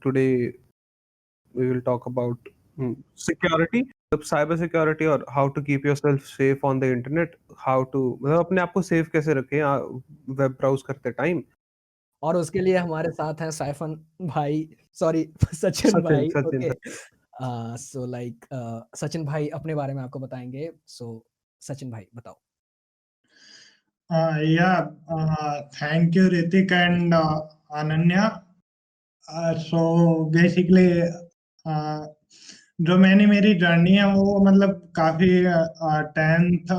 today we will talk about security, cyber security और how to keep yourself safe on the internet, how to मतलब अपने आप को safe कैसे रखें वेब ब्राउज करते टाइम। और उसके लिए हमारे साथ हैं सैफन भाई, सॉरी सचिन सचिन भाई। Sachin okay, Sachin so like Sachin भाई अपने बारे में आपको बताएँगे। सो सचिन भाई बताओ। Yeah, thank you, Ritik and Ananya. So basically, जो मैंने मेरी जर्नी है वो मतलब काफी 10th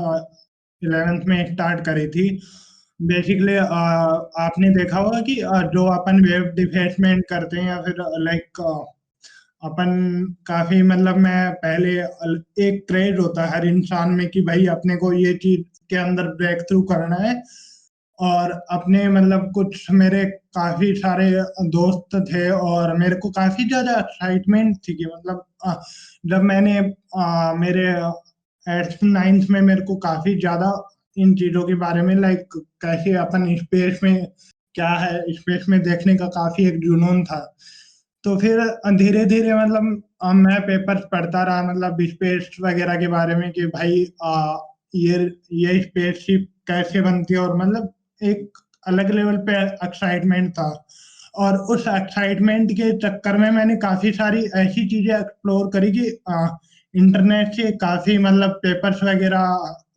11th में स्टार्ट करी थी। बेसिकली आपने देखा होगा कि जो अपन वेब डेवलपमेंट करते हैं या फिर लाइक अपन काफी मतलब मैं पहले एक क्रेज होता है हर इंसान में कि भाई अपने को ये चीज के अंदर ब्रेक थ्रू करना है। और अपने मतलब कुछ मेरे काफी सारे दोस्त थे और मेरे को काफी ज्यादा एक्साइटमेंट थी कि मतलब जब मैंने मेरे 8th 9th में मेरे को काफी ज्यादा इन चीजों के बारे में लाइक कैसे अपन स्पेस में क्या है स्पेस में देखने का काफी एक जुनून था। तो फिर धीरे-धीरे मतलब मैं पेपर्स पढ़ता रहा मतलब स्पेस वगैरह के बारे में कि भाई ये स्पेसशिप कैसे बनती है और मतलब एक अलग लेवल पे एक्साइटमेंट था। और उस एक्साइटमेंट के चक्कर में मैंने काफ़ी सारी ऐसी चीज़ें एक्सप्लोर करी कि इंटरनेट से काफ़ी मतलब पेपर्स वगैरह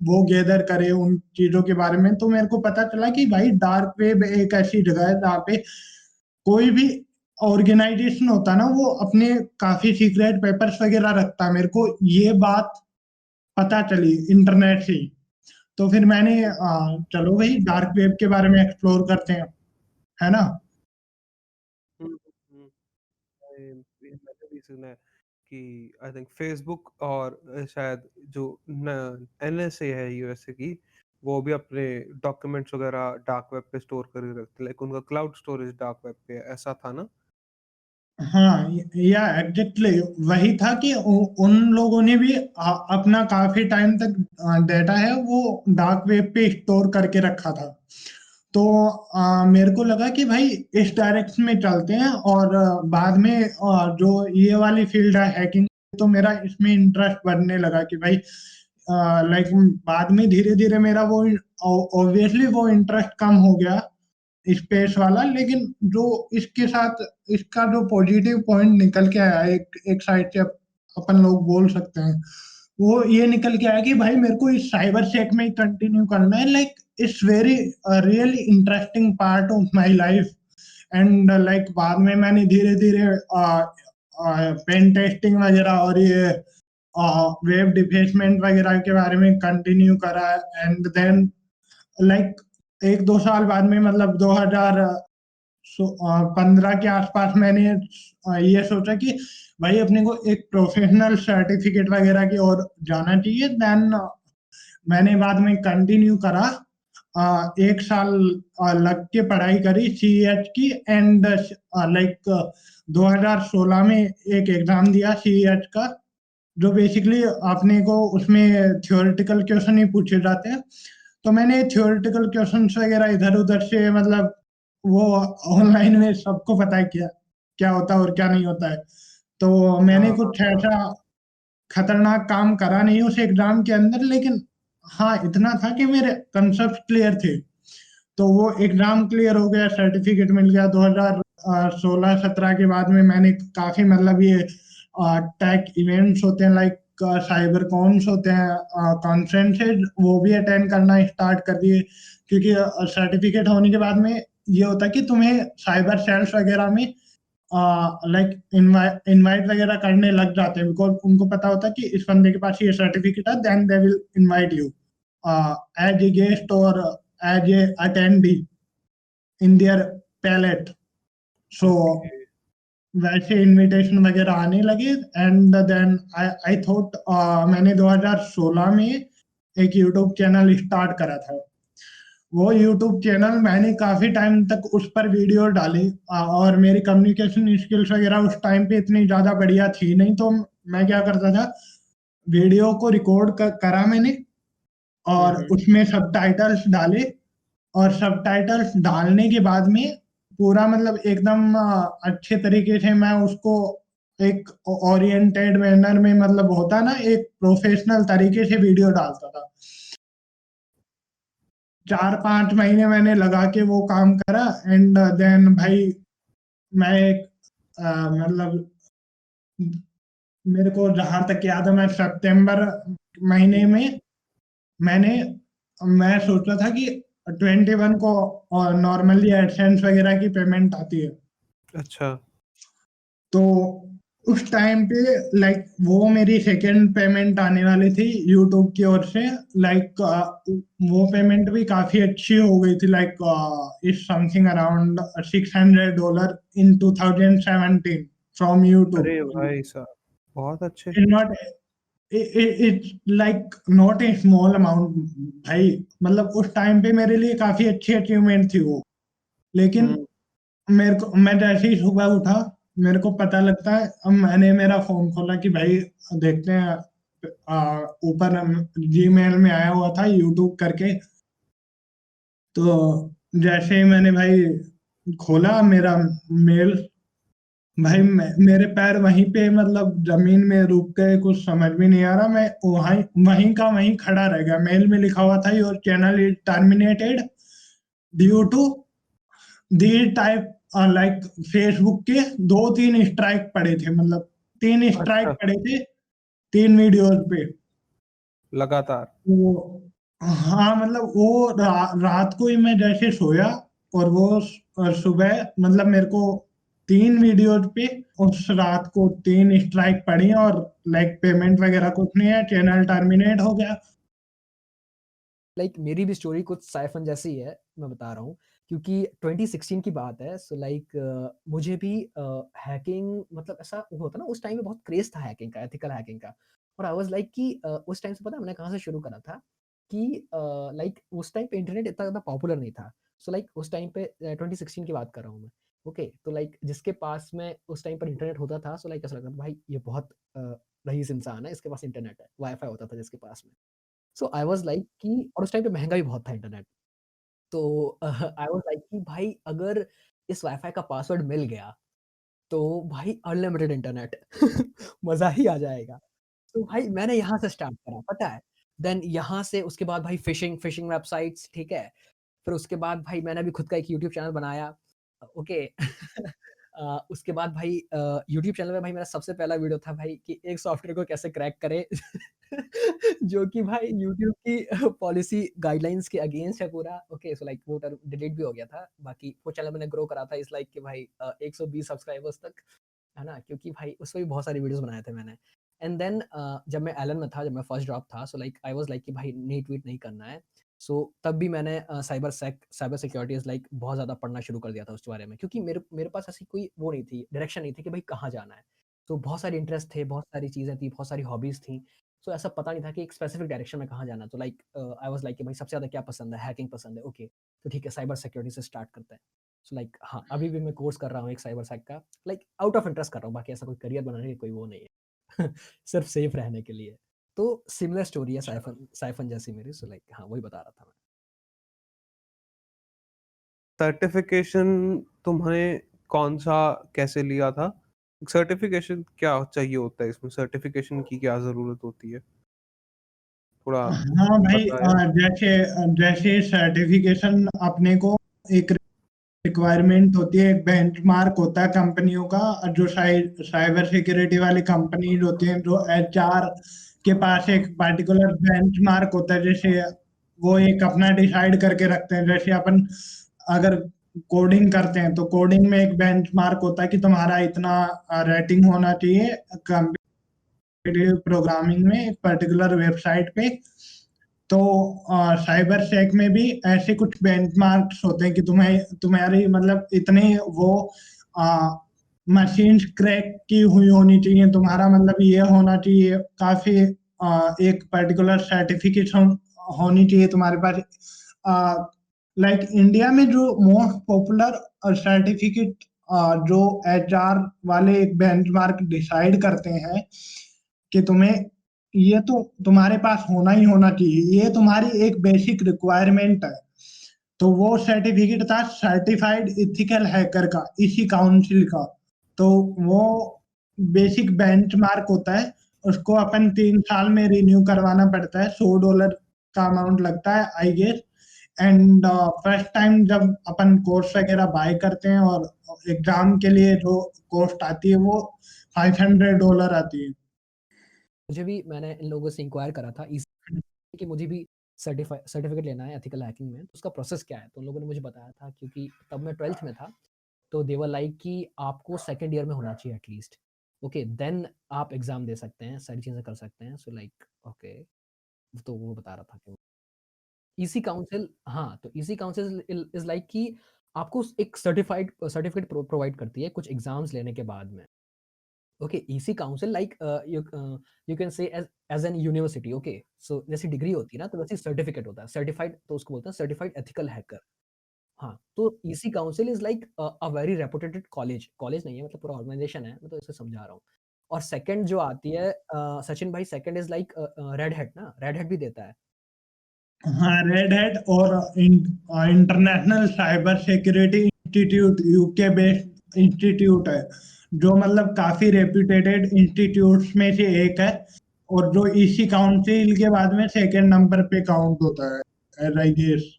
वो गैदर करे उन चीज़ों के बारे में। तो मेरे को पता चला कि भाई डार्क वेब एक ऐसी जगह है जहाँ पे कोई भी ऑर्गेनाइजेशन होता है ना वो अपने काफ़ी सीक्रेट पेपर्स वगैरह रखता है। मेरे को ये बात पता चली इंटरनेट से ही। तो फिर मैंने चलो भाई डार्क वेब के बारे में एक्सप्लोर करते हैं, है ना? मैंने भी सुना है कि आई थिंक फेसबुक और शायद जो एनएसए है यूएसए की, वो भी अपने डॉक्यूमेंट्स वगैरह डार्क वेब पे स्टोर करके रखते, लाइक उनका क्लाउड स्टोरेज डार्क वेब पे है, ऐसा था ना? हाँ, या एग्ज़ैक्टली वही था कि उन लोगों ने भी अपना काफ़ी टाइम तक डेटा है वो डार्क वेब पे स्टोर करके रखा था। तो मेरे को लगा कि भाई इस डायरेक्शन में चलते हैं और बाद में जो ये वाली फ़ील्ड है हैकिंग, तो मेरा इसमें इंटरेस्ट बढ़ने लगा कि भाई लाइक बाद में धीरे-धीरे मेरा वो ऑब्वियसली वो इंटरेस्ट कम हो गया स्पेस वाला। लेकिन जो इसके साथ इसका जो पॉजिटिव पॉइंट निकल के आया एक एक साइड से अपन लोग बोल सकते हैं, वो ये निकल के आया कि भाई मेरे को इस साइबर सेक में ही कंटिन्यू करना है। Like it's very really interesting part of my life. And like बाद में मैंने धीरे-धीरे पेन टेस्टिंग वगैरह और ये वेब डिवेलपमेंट वगैरह के बारे में कंटिन्यू करा। एंड देन लाइक 1-2 साल बाद में मतलब 2015 के आसपास मैंने ये सोचा कि भाई अपने को एक प्रोफेशनल सर्टिफिकेट वगैरह की ओर जाना चाहिए। देन मैंने बाद में कंटिन्यू करा 1 साल लग के पढ़ाई करी सीईएच की। एंड लाइक 2016 में एक एग्ज़ाम दिया सीईएच का, जो बेसिकली अपने को उसमें थ्योरेटिकल क्वेश्चन ही पूछे जाते हैं। तो मैंने थ्योरेटिकल क्वेश्चंस वगैरह इधर-उधर से मतलब वो ऑनलाइन में सबको पता है क्या होता है और क्या नहीं होता है। तो मैंने कुछ ऐसा खतरनाक काम करा नहीं उस एग्ज़ाम के अंदर, लेकिन हाँ, इतना था कि मेरे कांसेप्ट क्लियर थे। तो वो एग्ज़ाम क्लियर हो गया, सर्टिफिकेट मिल गया। 2016-17 के बाद में मैंने काफ़ी मतलब ये टेक इवेंट्स होते हैं लाइक साइबर कॉन्स होते हैं, कॉन्फ्रेंसेस, वो भी अटेंड करना स्टार्ट कर दिए। क्योंकि सर्टिफिकेट होने के बाद में ये होता है कि तुम्हें साइबर सेल्स वगैरह में लाइक इनवाइट वगैरह करने लग जाते हैं, बिकॉज़ उनको पता होता है कि इस बंदे के पास ये सर्टिफिकेट है। Then they will invite you as a guest और as a attendee in their palette. So वैसे इनविटेशन वगैरह आने लगे। एंड देन आई थॉट मैंने 2016 में एक यूट्यूब चैनल स्टार्ट करा था। वो यूट्यूब चैनल मैंने काफ़ी टाइम तक उस पर वीडियो डाली और मेरी कम्युनिकेशन स्किल्स वगैरह उस टाइम पे इतनी ज़्यादा बढ़िया थी नहीं। तो मैं क्या करता था, वीडियो को रिकॉर्ड करा मैंने और उसमें सबटाइटल्स डाले। और सबटाइटल्स डालने के बाद में पूरा मतलब एकदम अच्छे तरीके से मैं उसको एक ओरिएंटेड मैनर में मतलब होता है ना, एक प्रोफेशनल तरीके से वीडियो डालता था। 4-5 महीने मैंने लगा के वो काम करा एंड देन भाई मैं एक मतलब मेरे को जहाँ तक याद है मैं सितंबर महीने में मैंने मैं सोच रहा था कि 21 को नॉर्मली एडसेंस वगैरह की पेमेंट आती है। अच्छा। तो उस टाइम पे लाइक वो मेरी सेकंड पेमेंट आने वाली थी यूट्यूब की ओर से। लाइक वो पेमेंट भी काफी अच्छी हो गई थी, like is something around $600 in 2017 from YouTube. अरे भाई साहब, बहुत अच्छे। It's not it's like not a small amount भाई, मतलब उस टाइम पे मेरे लिए काफी अच्छी अचीवमेंट थी वो। लेकिन हम्म। मेरे को मैं जैसे ही सुबह उठा मेरे को पता लगता है, अब मैंने मेरा फोन खोला कि भाई देखते हैं ऊपर जीमेल में आया हुआ था यूट्यूब करके। तो जैसे ही मैंने भाई खोला मेरा मेल, भाई मेरे पैर वहीं पे मतलब जमीन में रुक गए, कुछ समझ में नहीं आ रहा। मैं वहीं वहीं का वहीं खड़ा रह गया। मेल में लिखा हुआ था your channel is terminated due to the type, like Facebook के 2-3 स्ट्राइक पड़े थे, मतलब 3 स्ट्राइक अच्छा। पड़े थे 3 वीडियोस पे। लगातार। वो हाँ मतलब वो रात को ही मैं जैसे सोया और वो सुबह मतलब मेरे को 3 वीडियोस पे उस रात को 3 स्ट्राइक पड़ी और लाइक पेमेंट वगैरह कुछ नहीं है, चैनल टर्मिनेट हो गया। लाइक मेरी भी स्टोरी कुछ साइफन जैसी ही है, मैं बता रहा हूँ क्योंकि 2016 की बात है। सो लाइक मुझे भी हैकिंग मतलब ऐसा वो होता है ना, उस टाइम में बहुत क्रेज था हैकिंग का, एथिकल हैकिंग का। और आई वाज लाइक कि उस टाइम से पता है मैंने कहाँ से शुरू करा था कि लाइक उस टाइम पे इंटरनेट इतना ज़्यादा पॉपुलर नहीं था। सो लाइक उस टाइम पे 2016 की बात कर रहा हूँ मैं। ओके, तो लाइक जिसके पास में उस टाइम पर इंटरनेट होता था, सो लाइक ऐसा लगता था भाई ये बहुत रईस इंसान है, इसके पास इंटरनेट है, वाईफाई होता था जिसके पास में। सो आई वाज़ लाइक कि और उस टाइम पे महँगा भी बहुत था इंटरनेट। तो आई वाज़ लाइक कि भाई अगर इस वाईफ़ाई का पासवर्ड मिल गया, तो भाई अनलिमिटेड इंटरनेट मज़ा ही आ जाएगा। तो भाई मैंने यहाँ से स्टार्ट करा, पता है? देन यहाँ से उसके बाद भाई फ़िशिंग वेबसाइट्स, ठीक है? फिर उसके बाद भाई मैंने भी खुद का एक यूट्यूब चैनल बनाया। ओके। उसके बाद भाई यूट्यूब चैनल में भाई मेरा सबसे पहला वीडियो था भाई कि एक सॉफ्टवेयर को कैसे क्रैक करें जो कि भाई यूट्यूब की पॉलिसी गाइडलाइंस के अगेंस्ट है पूरा। ओके, सो लाइक वो डिलीट भी हो गया था। बाकी वो चैनल मैंने ग्रो करा था इस लाइक कि भाई 120 सब्सक्राइबर्स तक, है ना? क्योंकि भाई उसमें भी बहुत सारे वीडियोज़ बनाए थे मैंने। एंड देन जब मैं एलन में था, जब मैं फर्स्ट ड्रॉप था, so like I was like कि भाई नीट-वीट नहीं करना है। सो तब भी मैंने साइबर सिक्योरिटीज़ लाइक बहुत ज़्यादा पढ़ना शुरू कर दिया था उसके बारे में, क्योंकि मेरे मेरे पास ऐसी कोई वो नहीं थी, डायरेक्शन नहीं थी कि भाई कहाँ जाना है। तो बहुत सारे इंटरेस्ट थे, बहुत सारी चीज़ें थी, बहुत सारी हॉबीज़ थी। सो ऐसा पता नहीं था कि एक स्पेसिफिक डायरेक्शन में कहाँ जाना है। तो लाइक आई वाज़ लाइक कि भाई सबसे ज़्यादा क्या पसंद है? हैकिंग पसंद है, ओके। तो ठीक है, साइबर सिक्योरिटी से स्टार्ट करते हैं। सो लाइक हाँ, अभी भी मैं कोर्स कर रहा हूँ एक साइबर सेक का, लाइक आउट ऑफ इंटरेस्ट कर रहा हूँ, बाकी ऐसा कोई करियर बनाने की कोई वो नहीं है। सिर्फ सेफ रहने के लिए। तो सिमिलर स्टोरी है साइफन साइफन जैसी मेरी। सो लाइक हाँ, वही बता रहा था मैं। सर्टिफिकेशन तुमने कौन-सा कैसे लिया था? सर्टिफिकेशन क्या चाहिए होता है इसमें? सर्टिफिकेशन की क्या ज़रूरत होती है? थोड़ा हाँ भाई, बताएँ? जैसे जैसे सर्टिफिकेशन अपने को एक रिक्वायरमेंट होती है, एक बेंचमार्क होता है कंपनियों का। और जो साइबर सिक्योरिटी वाली कंपनीज होती हैं, जो एचआर के पास एक पर्टिकुलर बेंचमार्क होता है, जैसे वो एक अपना डिसाइड करके रखते हैं। जैसे अपन अगर कोडिंग करते हैं तो कोडिंग में एक बेंचमार्क होता है कि तुम्हारा इतना रेटिंग होना चाहिए कॉम्पिटिटिव प्रोग्रामिंग में एक पर्टिकुलर वेबसाइट पे। तो साइबर सेक में भी ऐसे कुछ बेंचमार्क्स होते हैं कि तुम्हारी मतलब इतने वो मशीन्स क्रैक की हुई होनी चाहिए, तुम्हारा मतलब ये होना चाहिए काफी एक पर्टिकुलर सर्टिफिकेशन होनी चाहिए तुम्हारे पास। लाइक इंडिया में जो मोस्ट पॉपुलर सर्टिफिकेट जो एचआर वाले एक बेंचमार्क डिसाइड करते हैं कि तुम्हें ये तो तुम्हारे पास होना ही होना चाहिए, ये तुम्हारी एक बेसिक रिक्वायरमेंट है। तो वो सर्टिफिकेट था सर्टिफाइड एथिकल हैकर का, इसी काउंसिल का। तो वो बेसिक बेंचमार्क होता है, उसको अपन 3 साल में रिन्यू करवाना पड़ता है, $100 का अमाउंट लगता है I guess. And first time जब अपन कोर्स वगैरह बाय करते हैं और एग्ज़ाम के लिए जो कॉस्ट आती है वो $500 आती है। मुझे भी मैंने इन लोगों से इंक्वायर करा था कि मुझे भी सर्टिफिकेट लेना है एथिकल हैकिंग में, तो उसका प्रोसेस क्या है? तो उन लोगों ने मुझे बताया था, क्योंकि तब मैं 12th में था, तो दे वर लाइक कि आपको सेकंड ईयर में होना चाहिए एटलीस्ट, ओके, देन आप एग्ज़ाम दे सकते हैं, सारी चीज़ें कर सकते हैं। सो लाइक ओके, तो वो बता रहा था कि ईसी काउंसिल, हाँ, तो ईसी काउंसिल इज़ लाइक कि आपको एक सर्टिफिकेट प्रोवाइड करती है कुछ एग्ज़ाम्स लेने के बाद में। Okay, EC council like you can say as an university, okay, so जैसी डिग्री होती है ना, तो वैसे ही सर्टिफिकेट होता है, सर्टिफाइड, तो उसको बोलते हैं सर्टिफाइड एथिकल हैकर। हाँ, तो EC council is like a very reputed college, college नहीं है, मतलब पूरा ऑर्गनाइज़ेशन है, मैं तो इसे समझा रहा हूँ। और सेकंड जो आती है सचिन भाई, second is like red hat ना, रेड हैट भी देता है। हाँ, रेड हैट और international cyber security institute UK based institute है, जो मतलब काफ़ी रेप्यूटेड इंस्टीट्यूट्स में से एक है और जो इसी काउंसिल के बाद में सेकंड नंबर पे काउंट होता है, एज़ आई गेस।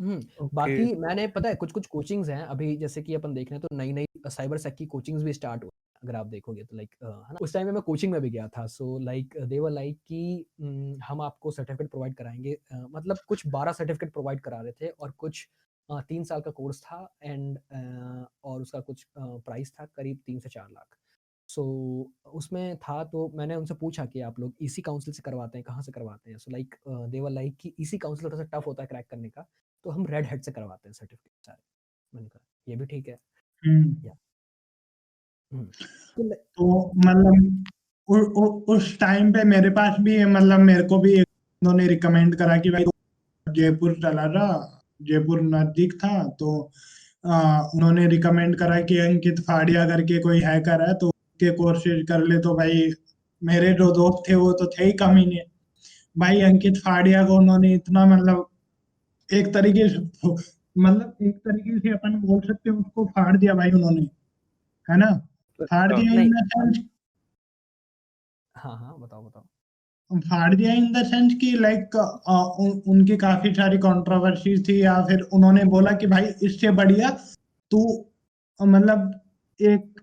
ओके। बाकी मैंने पता है कुछ-कुछ कोचिंग्स हैं अभी, जैसे कि अपन देख रहे हैं तो नई-नई साइबर सेक की कोचिंग्स भी स्टार्ट हुई हैं, अगर आप देखोगे तो लाइक है ना? उस टाइम में मैं कोचिंग में भी गया था, so like they were like कि हम आपको सर्टिफिकेट प्रोवाइड कराएँगे, मतलब कुछ 12 सर्टिफिकेट प्रोवाइड करा रहे थे और कुछ 3 साल का कोर्स था एंड और उसका कुछ प्राइस था करीब 3 से 4 लाख। सो उसमें था, तो मैंने उनसे पूछा कि आप लोग ईसी काउंसिल से करवाते हैं, कहाँ से करवाते हैं? So like they were like कि ईसी काउंसिल थोड़ा-सा टफ होता है क्रैक करने का, तो हम रेड हैट से करवाते हैं सर्टिफ़िकेट सारे। मैंने कहा ये भी ठीक है। हुँ। या हुँ। तो ल तो मतलब उ उ उस टाइम पे मेरे पास भी मतलब मेरे को भी उन्होंने रिकमेंड करा कि भाई जयपुर चला जा, जयपुर नज़दीक था तो उन्होंने रिकमेंड करा कि अंकित फाड़िया करके कोई हैकर है तो उसके कोर्सेज़ कर ले, तो भाई मेरे जो दोस्त थे वो तो थे ही कमीने। भाई अंकित फाड़िया को उन्होंने इतना मतलब एक तरीके से मतलब एक तरीके से अपन बोल सकते हैं उसको फाड़ दिया भाई उन्होंने, है ना? फाड़ अच्छा। दिया इन नहीं, द सेंस हाँ, हाँ, बताओ, बताओ। फाड़ दिया इन द सेंस कि लाइक उनकी काफ़ी सारी कंट्रोवर्सीज़ थी या फिर उन्होंने बोला कि भाई इससे बढ़िया तू मतलब एक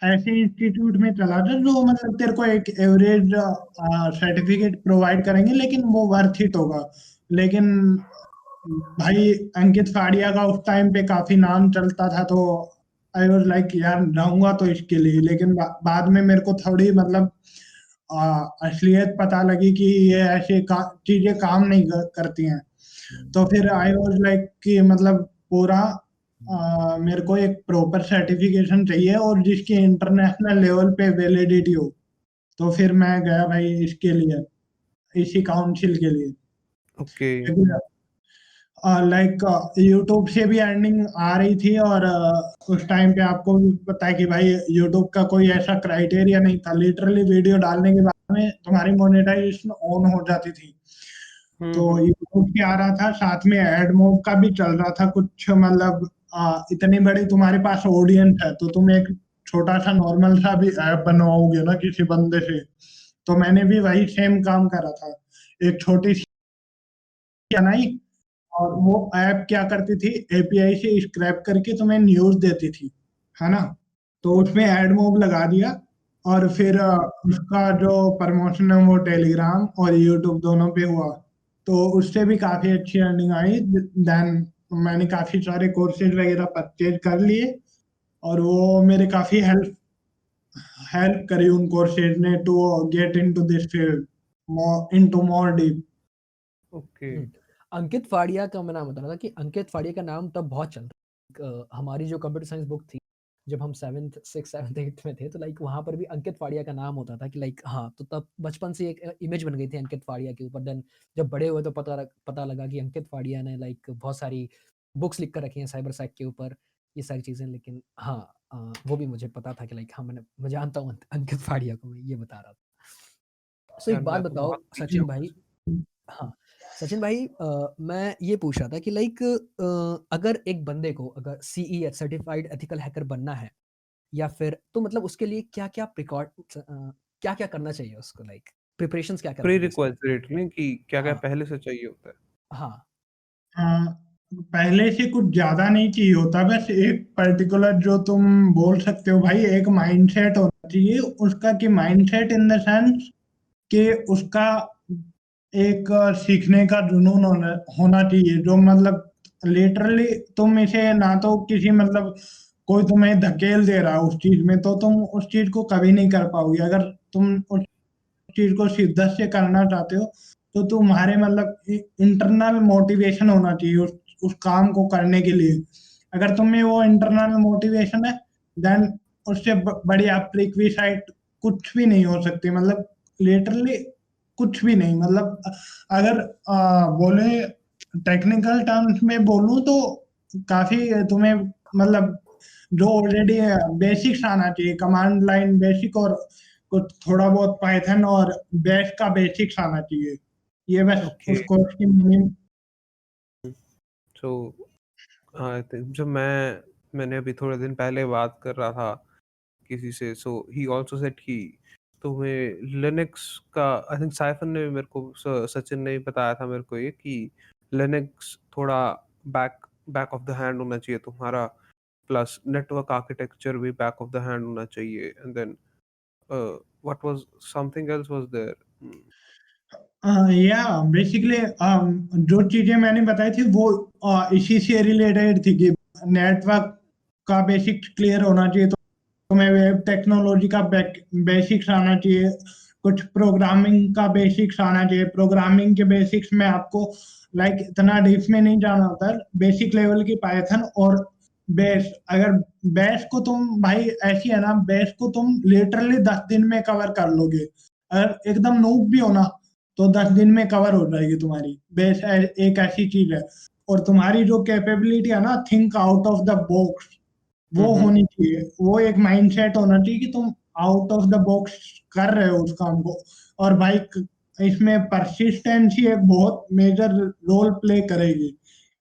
ऐसे इंस्टीट्यूट में चला जा जो मतलब तेरे को एक एवरेज सर्टिफिकेट प्रोवाइड करेंगे लेकिन वो वर्थ इट होगा। लेकिन भाई अंकित फाड़िया का उस टाइम पे काफ़ी नाम चलता था तो आई वाज़ लाइक यार जाऊँगा तो इसके लिए, लेकिन बाद में मेरे को थोड़ी मतलब असलियत पता लगी कि ये ऐसे चीज़ें काम नहीं करती हैं। तो फिर आई वाज़ लाइक कि मतलब पूरा मेरे को एक प्रॉपर सर्टिफ़िकेशन चाहिए और जिसकी इंटरनेशनल लेवल पे वैलिडिटी हो। तो फिर मैं गया भाई इसके लिए, इसी काउंसिल के लिए। ओके। क्योंकि लाइक यूट्यूब से भी अर्निंग आ रही थी और उस टाइम पे आपको भी पता है कि भाई यूट्यूब का कोई ऐसा क्राइटेरिया नहीं था। लिटरली वीडियो डालने के बाद में तुम्हारी मोनेटाइज़ेशन ऑन हो जाती थी। तो हुँ। यूट्यूब भी आ रहा था, साथ में एडमॉब का भी चल रहा था कुछ मतलब इतनी बड़ी तुम्हारे पास ऑडियंस है, तो तुम एक छोटा-सा नॉर्मल सा भी ऐप बनवाओगे ना किसी बंदे से, तो मैंने भी वही सेम काम करा था। एक छोटी-सी बनाई और वो ऐप क्या करती थी एपीआई से स्क्रैप करके तुम्हें न्यूज़ देती थी, है ना? तो उसमें एड मोब लगा दिया और फिर उसका जो प्रमोशन है वो टेलीग्राम और यूट्यूब दोनों पे हुआ। तो उससे भी काफ़ी अच्छी अर्निंग आई। देन मैंने काफ़ी सारे कोर्सेज़ वगैरह परचेज़ कर लिए और वो मेरे काफ़ी हेल्प हेल्प करी उन कोर्सेज़ ने to get into this field more deep. Okay. हुँ। अंकित फाड़िया का मैं नाम बता रहा था कि अंकित फाड़िया का नाम तब बहुत चल रहा हमारी जो कंप्यूटर साइंस बुक थी, जब हम 7th 6th 7th 8th में थे, तो लाइक वहाँ पर भी अंकित फाड़िया का नाम होता था कि लाइक हाँ, तो तब बचपन से एक इमेज बन गई थी अंकित फाड़िया के ऊपर। देन जब बड़े हुए तो पता लगा कि अंकित फाड़िया ने लाइक बहुत सारी बुक्स लिख कर रखी हैं साइबर सेक के ऊपर, ये सारी चीज़ें। लेकिन हाँ, वो भी मुझे पता था कि लाइक हाँ, मैं जानता हूँ अंकित फाड़िया को, मैं ये बता रहा था। सो यार एक बात मैं तो बताओ बहुत पीछे सचिन हूँ भाई, इसमें। हाँ, सचिन भाई मैं ये पूछ रहा था कि लाइक अगर एक बंदे को अगर सीईएच सर्टिफाइड एथिकल हैकर बनना है या फिर तो मतलब उसके लिए क्या-क्या क्या-क्या करना चाहिए उसको लाइक प्रिपरेशंस क्या-क्या प्री रखनी है उसकी? रिक्विजिट नहीं कि क्या-क्या हाँ, पहले से चाहिए होता है? हाँ। हाँ, पहले से कुछ ज़्यादा नहीं चाहिए होता, बस एक पर्टिकुलर जो तुम बोल सकते हो भाई, एक माइंडसेट होना चाहिए उसका, कि माइंडसेट इन द सेंस कि उसका एक सीखने का जुनून होना होना चाहिए, जो मतलब लिटरली तुम इसे ना तो किसी मतलब कोई तुम्हें धकेल दे रहा है उस चीज़ में, तो तुम उस चीज़ को कभी नहीं कर पाओगे। अगर तुम उस चीज़ को शिद्दत से करना चाहते हो, तो तुम्हारे मतलब इंटरनल मोटिवेशन होना चाहिए उस काम को करने के लिए। अगर तुम में वो इंटरनल मोटिवेशन है, देन उससे बढ़िया प्रीक्विसाइट कुछ भी नहीं हो सकती, मतलब लिटरली कुछ भी नहीं। मतलब अगर बोले टेक्निकल टर्म्स में बोलूँ तो काफ़ी तुम्हें मतलब जो ऑलरेडी बेसिक्स आना चाहिए, कमांड लाइन बेसिक, और कुछ थोड़ा बहुत पाइथन और बैश का बेसिक्स आना चाहिए। ये बस ओके। उस कोर्स की मिनिमम। सो आई थिंक जब मैंने अभी थोड़े दिन पहले बात कर रहा था किसी से, सो ही आल्सो सेड कि तुम्हें लिनक्स का, आई थिंक साइफन ने मेरे को सचिन ने ही बताया था मेरे को ये कि लिनक्स थोड़ा बैक ऑफ द हैंड होना चाहिए तुम्हारा, प्लस नेटवर्क आर्किटेक्चर भी बैक ऑफ द हैंड होना चाहिए, and then what was something else was there. या बेसिकली जो चीज़ें मैंने बताई थी वो इसी से रिलेटेड थी, कि नेटवर्क का बेसिक्स क्लियर होना चाहिए, तो तुम्हें वेब टेक्नोलॉजी का बेसिक्स आना चाहिए, कुछ प्रोग्रामिंग का बेसिक्स आना चाहिए। प्रोग्रामिंग के बेसिक्स में आपको लाइक इतना डीप में नहीं जाना होता है, बेसिक लेवल की पाइथन और बेस। अगर बेस को तुम भाई ऐसी है ना, बेस को तुम लिटरली 10 दिन में कवर कर लोगे। अगर एकदम नूब भी हो ना, तो 10 दिन में कवर हो जाएगी तुम्हारी बेस। एक ऐसी चीज है। और तुम्हारी जो कैपेबिलिटी है ना, think out of the box, वो हम्म। होनी चाहिए। वो एक माइंडसेट होना चाहिए कि तुम आउट ऑफ द बॉक्स कर रहे हो उस काम को। और भाई इसमें परसिस्टेंसी एक बहुत मेजर रोल प्ले करेगी।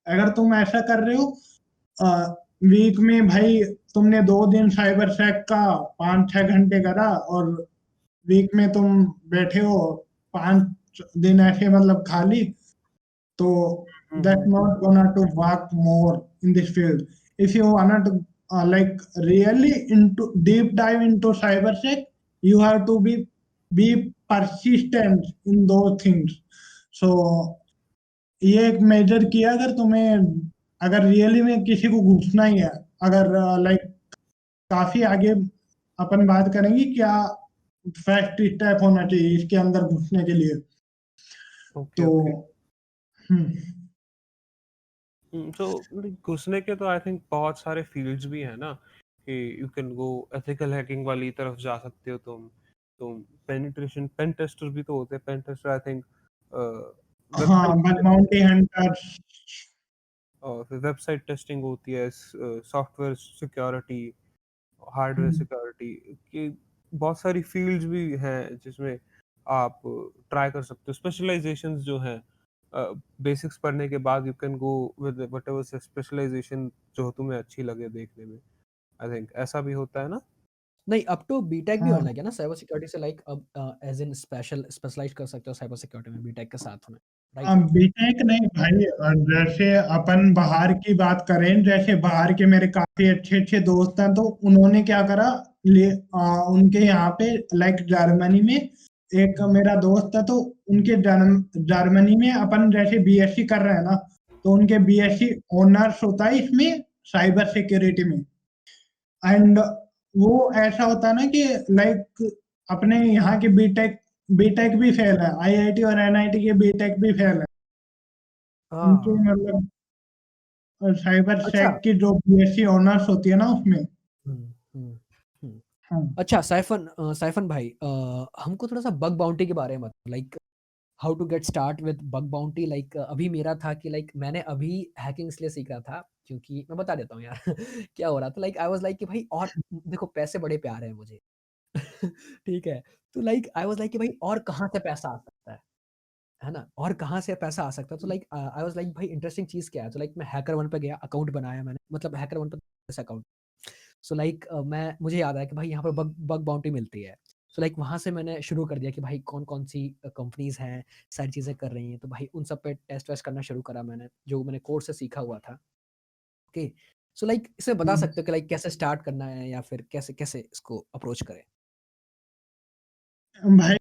अगर तुम ऐसा कर रहे हो वीक में भाई, तुमने 2 दिन साइबर सेक का 5-6 घंटे करा, और वीक में तुम बैठे हो 5 दिन ऐसे मतलब खाली, so that's hmm. not gonna to work more in this field. If you wanna to like really into deep dive into cybersec, you have to be persistent in those things. So ये एक major किया, अगर तुम्हें अगर really में किसी को घुसना ही है, अगर लाइक काफी आगे अपन बात करेंगे क्या फर्स्ट स्टेप होना चाहिए इसके अंदर घुसने के लिए। ओके, तो ओके। हम्म, सो घुसने के तो आई थिंक बहुत सारे फील्ड्स भी हैं ना, कि you can go ethical hacking वाली तरफ जा सकते हो तुम पेनिट्रेशन पेन टेस्टर भी तो होते हैं, पेन टेस्टर आई थिंक हाँ, बग वेबसाइट, बाउंटी हंटर्स। और फिर वेबसाइट टेस्टिंग होती है, सॉफ्टवेयर सिक्योरिटी, हार्डवेयर हुँ। सिक्योरिटी की बहुत सारी फील्ड्स भी हैं जिसमें आप ट्राई कर सकते हो। स्पेशलाइजेशंस जो हैं, बेसिक्स पढ़ने के बाद you can go with whatever specialisation जो तुम्हें अच्छी लगे देखने में। आई थिंक ऐसा भी होता है ना? नहीं, अप टू बीटेक भी हाँ, होना है क्या ना साइबर सिक्योरिटी से लाइक अब एज़ इन स्पेशलाइज़ कर सकते हो साइबर सिक्योरिटी में बीटेक के साथ में, राइट? बीटेक नहीं भाई, जैसे अपन बाहर की बात करें, जैसे बाहर के मेरे काफ़ी अच्छे-अच्छे दोस्त हैं, तो उन्होंने क्या करा, उनके यहाँ पे लाइक जर्मनी में एक हुँ, मेरा दोस्त है, तो उनके जर्मनी में अपन जैसे बीएससी कर रहे हैं ना, तो उनके बीएससी ऑनर्स होता है इसमें, साइबर सिक्योरिटी में। एंड वो ऐसा होता है ना कि लाइक अपने यहाँ के बीटेक बीटेक भी फेल है, आईआईटी और एनआईटी के बीटेक भी फेल है। उनके हाँ, मतलब साइबर अच्छा। सेक की जो बीएससी ऑनर्स होती है ना उसमें। हुँ, हुँ, हुँ। हाँ, अच्छा साइफ़न भाई हमको थोड़ा-सा बग बाउंटी के बारे में बताओ like how to get start with bug bounty like अभी मेरा था कि लाइक मैंने अभी हैकिंग इसलिए सीख रहा था क्योंकि मैं बता देता हूँ यार क्या हो रहा था लाइक आई वाज़ लाइक कि भाई और देखो पैसे बड़े प्यारे हैं मुझे ठीक है? तो लाइक आई वाज़ लाइक कि भाई और कहाँ से पैसा आ सकता है? है ना? और कहाँ से पैसा आ सकता है? तो लाइक आई वाज़ लाइक भाई इंटरेस्टिंग चीज़ क्या है? तो लाइक मैं हैकर वन पे गया, अकाउंट बनाया मैंने, मतलब हैकर वन पे अकाउंट। सो लाइक मैं मुझे याद आया कि भाई यहाँ पर बग बग बाउंटी मिलती है। सो लाइक वहाँ से मैंने शुरू कर दिया कि भाई कौन-कौन सी कंपनीज़ हैं, सारी चीज़ें कर रही हैं। तो भाई उन सब पे टेस्ट वेस्ट करना शुरू करा मैंने, जो मैंने कोर्स से सीखा हुआ था। ओके। सो लाइक इसमें बता सकते हो कि लाइक कैसे स्टार्ट करना है या फिर कैसे-कैसे इसको अप्रोच करें? भाई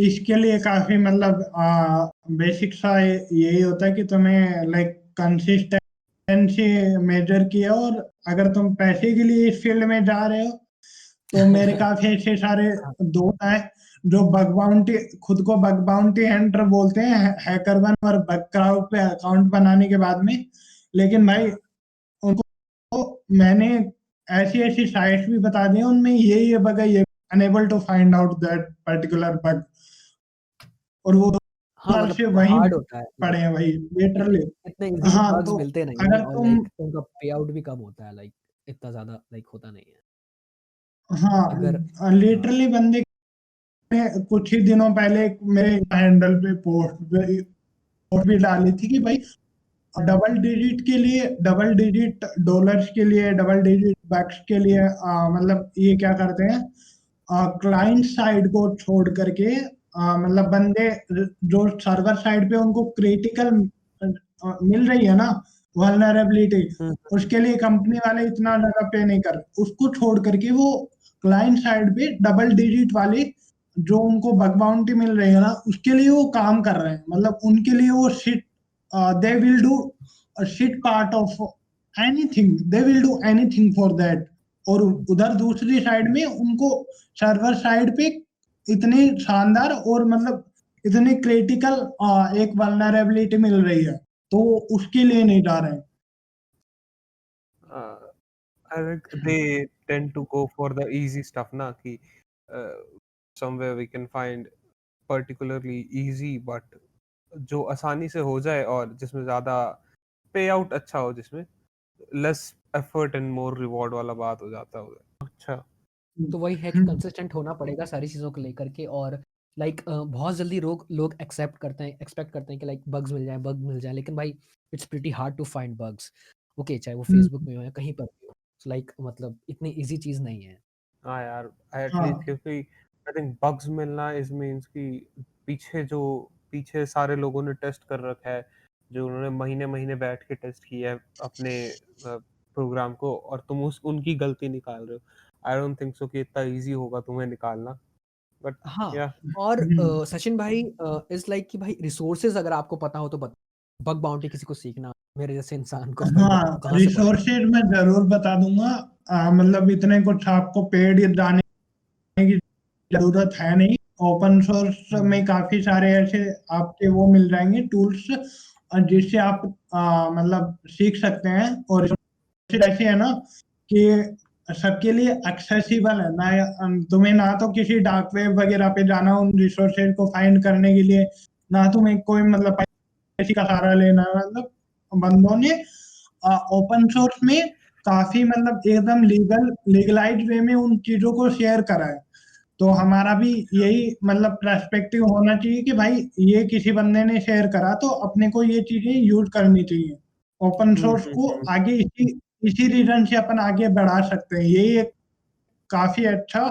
इसके लिए काफ़ी मतलब बेसिक सा यही होता है कि तुम्हें लाइक कंसिस्टेंसी मेजर किया, और अगर तुम पैसे के लिए इस फील्ड में जा रहे हो, तो मेरे काफ़ी ऐसे सारे हाँ, दोस्त हैं जो बग बाउंटी, खुद को बग बाउंटी हंटर बोलते हैं, हैकर वन और बग क्राउड पे अकाउंट बनाने के बाद में। लेकिन भाई हाँ। उनको मैंने ऐसी-ऐसी साइट्स भी बता दी हैं, उनमें ये बग है, ये unable to find out that particular bug, और वो 2 हाँ, साल मतलब से वहीं हार्ड होता है पड़े लाइक हैं भाई, इतने लिटरली। इतने ईज़िली हाँ, बग्स तो मिलते नहीं हैं अगर और तुम लाइक उनका पे आउट भी कम होता है लाइक इतना ज़्यादा लाइक होता नहीं है। अगर हाँ, हाँ, लिटरली बंदे ने कुछ ही दिनों पहले मेरे हैंडल पे पोस्ट भी डाली थी कि भाई डबल डिजिट डॉलर्स के लिए, डबल डिजिट बैक्स के लिए मतलब ये क्या करते हैं, क्लाइंट साइड को छोड़ करके मतलब बंदे जो सर्वर साइड पे उनको क्रिटिकल मिल रही है ना वल्नरेबिलिटी, हुँ, उसके लिए कंपनी वाले इतना ज़्यादा पे नहीं कर रहे। उसको छोड़ करके वो क्लाइंट साइड पे डबल डिजिट वाली जो उनको बग बाउंटी मिल रही है ना, उसके लिए वो काम कर रहे हैं। मतलब उनके लिए वो shit they will do a shit part of anything, they will do anything for that। और हुँ। उधर दूसरी साइड में उनको सर्वर साइड पे इतनी शानदार और मतलब इतनी क्रिटिकल एक वल्नरेबिलिटी मिल रही है, तो वो उसके लिए नहीं जा रहे हैं। Uh, I think they tend to go for the easy stuff ना कि uh, somewhere we can find particularly easy but जो आसानी से हो जाए और जिसमें ज़्यादा पे आउट अच्छा हो, जिसमें less effort and more reward वाला बात हो जाता है उधर। अच्छा। तो वही है कि हुँ, कंसिस्टेंट होना पड़ेगा सारी चीज़ों को लेकर के और लाइक बहुत जल्दी लोग लोग एक्सपेक्ट करते हैं कि लाइक बग मिल जाए लेकिन भाई it's pretty hard to find bugs. Okay, चाहे वो हुँ, फेसबुक में हो या कहीं पर भी हो। लाइक मतलब इतनी ईज़ी चीज़ नहीं है। हाँ यार, एटलीस्ट हाँ, क्योंकि आई थिंक बग्स मिलना इज़ मीन्स कि पीछे सारे लोगों ने टेस्ट कर रखा है, जो उन्होंने महीने-महीने बैठ के टेस्ट किया है अपने प्रोग्राम को, और तुम उस उनकी गलती निकाल रहे हो। आई डोंट थिंक सो कि इतना ईज़ी होगा तुम्हें निकालना, बट हाँ, या और हुँ। सचिन भाई इज़ लाइक कि भाई रिसोर्सेज़ अगर आपको पता हो तो बग बाउंटी किसी को सीखना, मेरे जैसे इंसान को तो भाई बत हाँ, कहाँ से पढ़े? रिसोर्सेज़ मैं ज़रूर बता दूँगा। मतलब इतने कुछ आपको पेड जाने की ज़रूरत है नहीं। ओपन सोर्स हुँ, में हुँ। काफ़ी सारे ऐसे आपके वो मिल जाएँगे टूल्स, जिससे आप मतलब सीख सकते हैं। और फिर ऐसे है ना कि सबके लिए एक्सेसिबल है ना, तुम्हें ना तो किसी डार्क वेब वगैरह पे जाना उन रिसोर्सेज को फाइंड करने के लिए, ना तुम्हें कोई मतलब किसी का सहारा लेना है। मतलब बंदों ने ओपन सोर्स में काफ़ी मतलब एकदम लीगलाइज्ड वे में उन चीज़ों को शेयर करा है। तो हमारा भी यही मतलब पर्सपेक्टिव होना चाहिए कि भाई ये किसी बंदे ने शेयर करा तो अपने को ये चीज़ें यूज़ करनी चाहिए। ओपन हुँ, सोर्स हुँ, को हुँ। आगे इसी इसी रीज़न से अपन आगे बढ़ा सकते हैं। यही एक काफ़ी अच्छा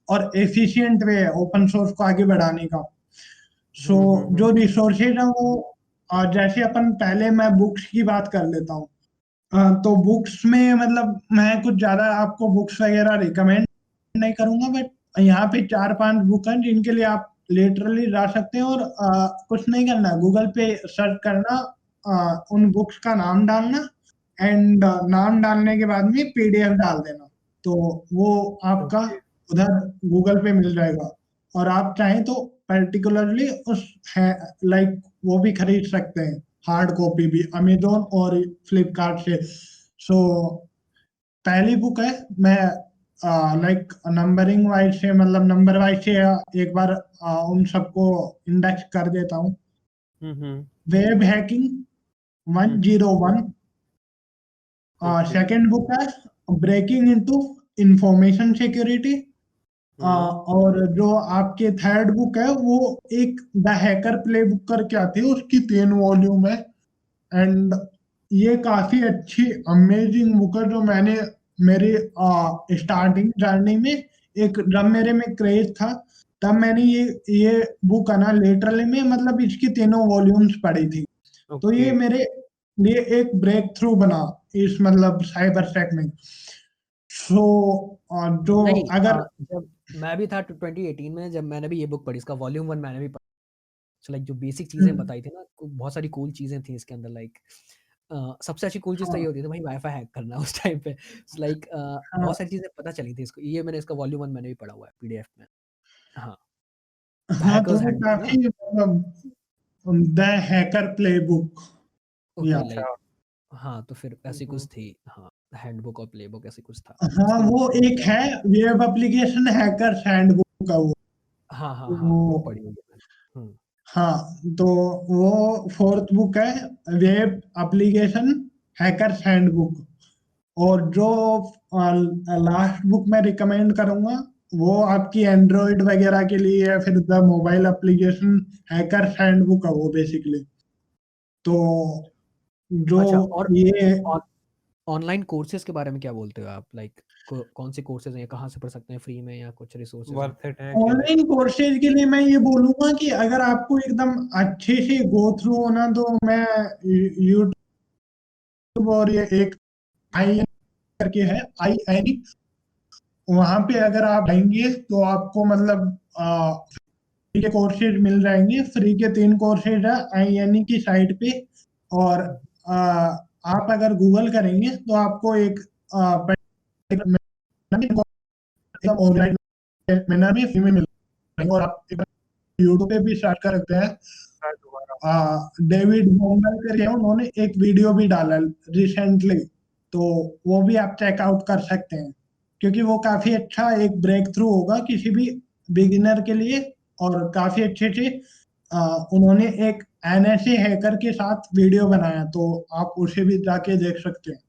और एफिशिएंट वे है ओपन सोर्स को आगे बढ़ाने का। सो हुँ, हुँ, हुँ। जो रिसोर्सेज़ हैं वो जैसे अपन पहले मैं बुक्स की बात कर लेता हूँ। तो बुक्स में मतलब मैं कुछ ज़्यादा आपको बुक्स वगैरह रिकमेंड नहीं करूँगा, बट यहाँ पे 4-5 बुक हैं जिनके लिए आप लिटरली जा सकते हैं, और कुछ नहीं करना है, गूगल पे सर्च करना, उन बुक्स का नाम डालना, एंड नाम डालने के बाद में पीडीएफ डाल देना। तो वो आपका ओके। उधर गूगल पे मिल जाएगा, और आप चाहें तो पार्टिकुलरली उस है लाइक वो भी खरीद सकते हैं, हार्ड कॉपी भी अमेज़न और फ्लिपकार्ट से। सो पहली बुक है, मैं लाइक नंबरिंग वाइज़ से मतलब नंबर वाइज़ से एक बार उन सबको इंडेक्स कर देता हूँ। हुँ, हुँ। वेब हैकिंग हुँ, 101। ओके। सेकंड बुक है ब्रेकिंग इनटू इन्फॉर्मेशन सिक्योरिटी। और जो आपके थर्ड बुक है वो एक द हैकर प्लेबुक करके आती है, उसकी 3 वॉल्यूम है। एंड ये काफी अच्छी अमेजिंग बुक है, जो मैंने मेरी स्टार्टिंग जर्नी में, एक जब मेरे में क्रेज था तब मैंने ये बुक है ना लिटरली में मतलब इसकी तीनों वॉल्यूम्स पढ़ी थी। तो ओके। ये मेरे लिए एक ब्रेक थ्रू बना इस मतलब साइबर टेक में। सो जो नहीं अगर जब मैं भी था 2018 में, जब मैंने भी ये बुक पढ़ी, इसका वॉल्यूम 1 मैंने भी पढ़ा। सो लाइक जो बेसिक चीज़ें बताई थी ना, बहुत सारी कूल चीज़ें थी इसके अंदर। लाइक सबसे अच्छी कूल चीज़ तो ये हाँ, होती थी भाई वाईफाई हैक करना उस टाइम पे। लाइक हाँ, बहुत सारी चीज़ें पता चली थी इसको। ये मैंने इसका वॉल्यूम 1 मैंने भी पढ़ा हुआ है पीडीएफ में। हाँ, द हाँ, तो हैकर्स वो हैंडबुक ना? काफ़ी मतलब द हैकर प्लेबुक या ओके, लाइक अच्छा। हाँ, तो फिर ऐसी कुछ हम्म। थी। हाँ, हैंडबुक और प्लेबुक ऐसी कुछ था। हाँ, उसके वो बाद एक है वेब एप्लीकेशन हैकर्स हैंडबुक का हाँ, हाँ, हाँ, वो वो पढ़ी हुई है मैंने। हाँ, तो वो 4th बुक है वेब एप्लीकेशन हैकर्स हैंडबुक। और जो लास्ट बुक मैं रिकमेंड करूँगा वो आपकी एंड्रॉइड वगैरह के लिए है, फिर the mobile application hackers handbook है वो बेसिकली। तो जो अच्छा, और ये ऑन ऑनलाइन कोर्सेज़ के बारे में क्या बोलते हो आप? लाइक कौन से कोर्सेज़ हैं, कहाँ से पढ़ सकते हैं, फ्री में या कुछ रिसोर्सेज़ हैं? वर्थ इट है कि नहीं? ऑनलाइन कोर्सेज के लिए मैं ये बोलूँगा कि अगर आपको एकदम अच्छे से गो थ्रू होना तो मैं यूट्यूब और ये एक आई करके है IN, वहाँ पे अगर आप आएँगे तो आपको मतलब फ्री के कोर्सेज मिल जाएँगे। फ्री के 3 कोर्सेज है INE की साइट पे। और अ, आप अगर गूगल करेंगे तो आपको एक ऑनलाइन सेमिनार भी फ्री में मिल जाएंगे। और आप यूट्यूब पे भी सर्च कर सकते हैं। शायद दोबारा। डेविड मोंगल करके हैं, उन्होंने एक वीडियो भी डाला रिसेंटली, तो वो भी आप चेकआउट कर सकते हैं, क्योंकि वो काफी अच्छा एक ब्रेक थ्रू होगा किसी भी बिगिनर के लिए। और काफी अच्छे से उन्होंने एक NSA हैकर के साथ वीडियो बनाया, तो आप उसे भी जाके देख सकते हैं।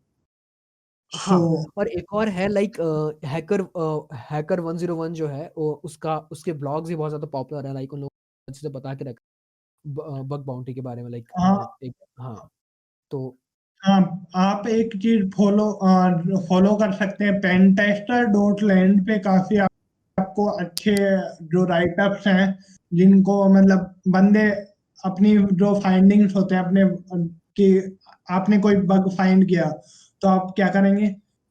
सो हाँ, और एक और है लाइक हैकर 101 जो है वो उसके ब्लॉग्स भी बहुत ज़्यादा पॉपुलर हैं। लाइक उन लोगों ने अच्छे से बता के रखा बग बाउंटी के बारे में। लाइक हाँ, एक हाँ, तो हाँ, आप एक चीज फॉलो कर सकते हैं, penTester.land पे काफी आपको अच्छे जो राइटअप्स हैं, जिनको मतलब बंदे अपनी जो फाइंडिंग्स होते हैं अपने कि आपने कोई बग फाइंड किया, तो आप क्या करेंगे,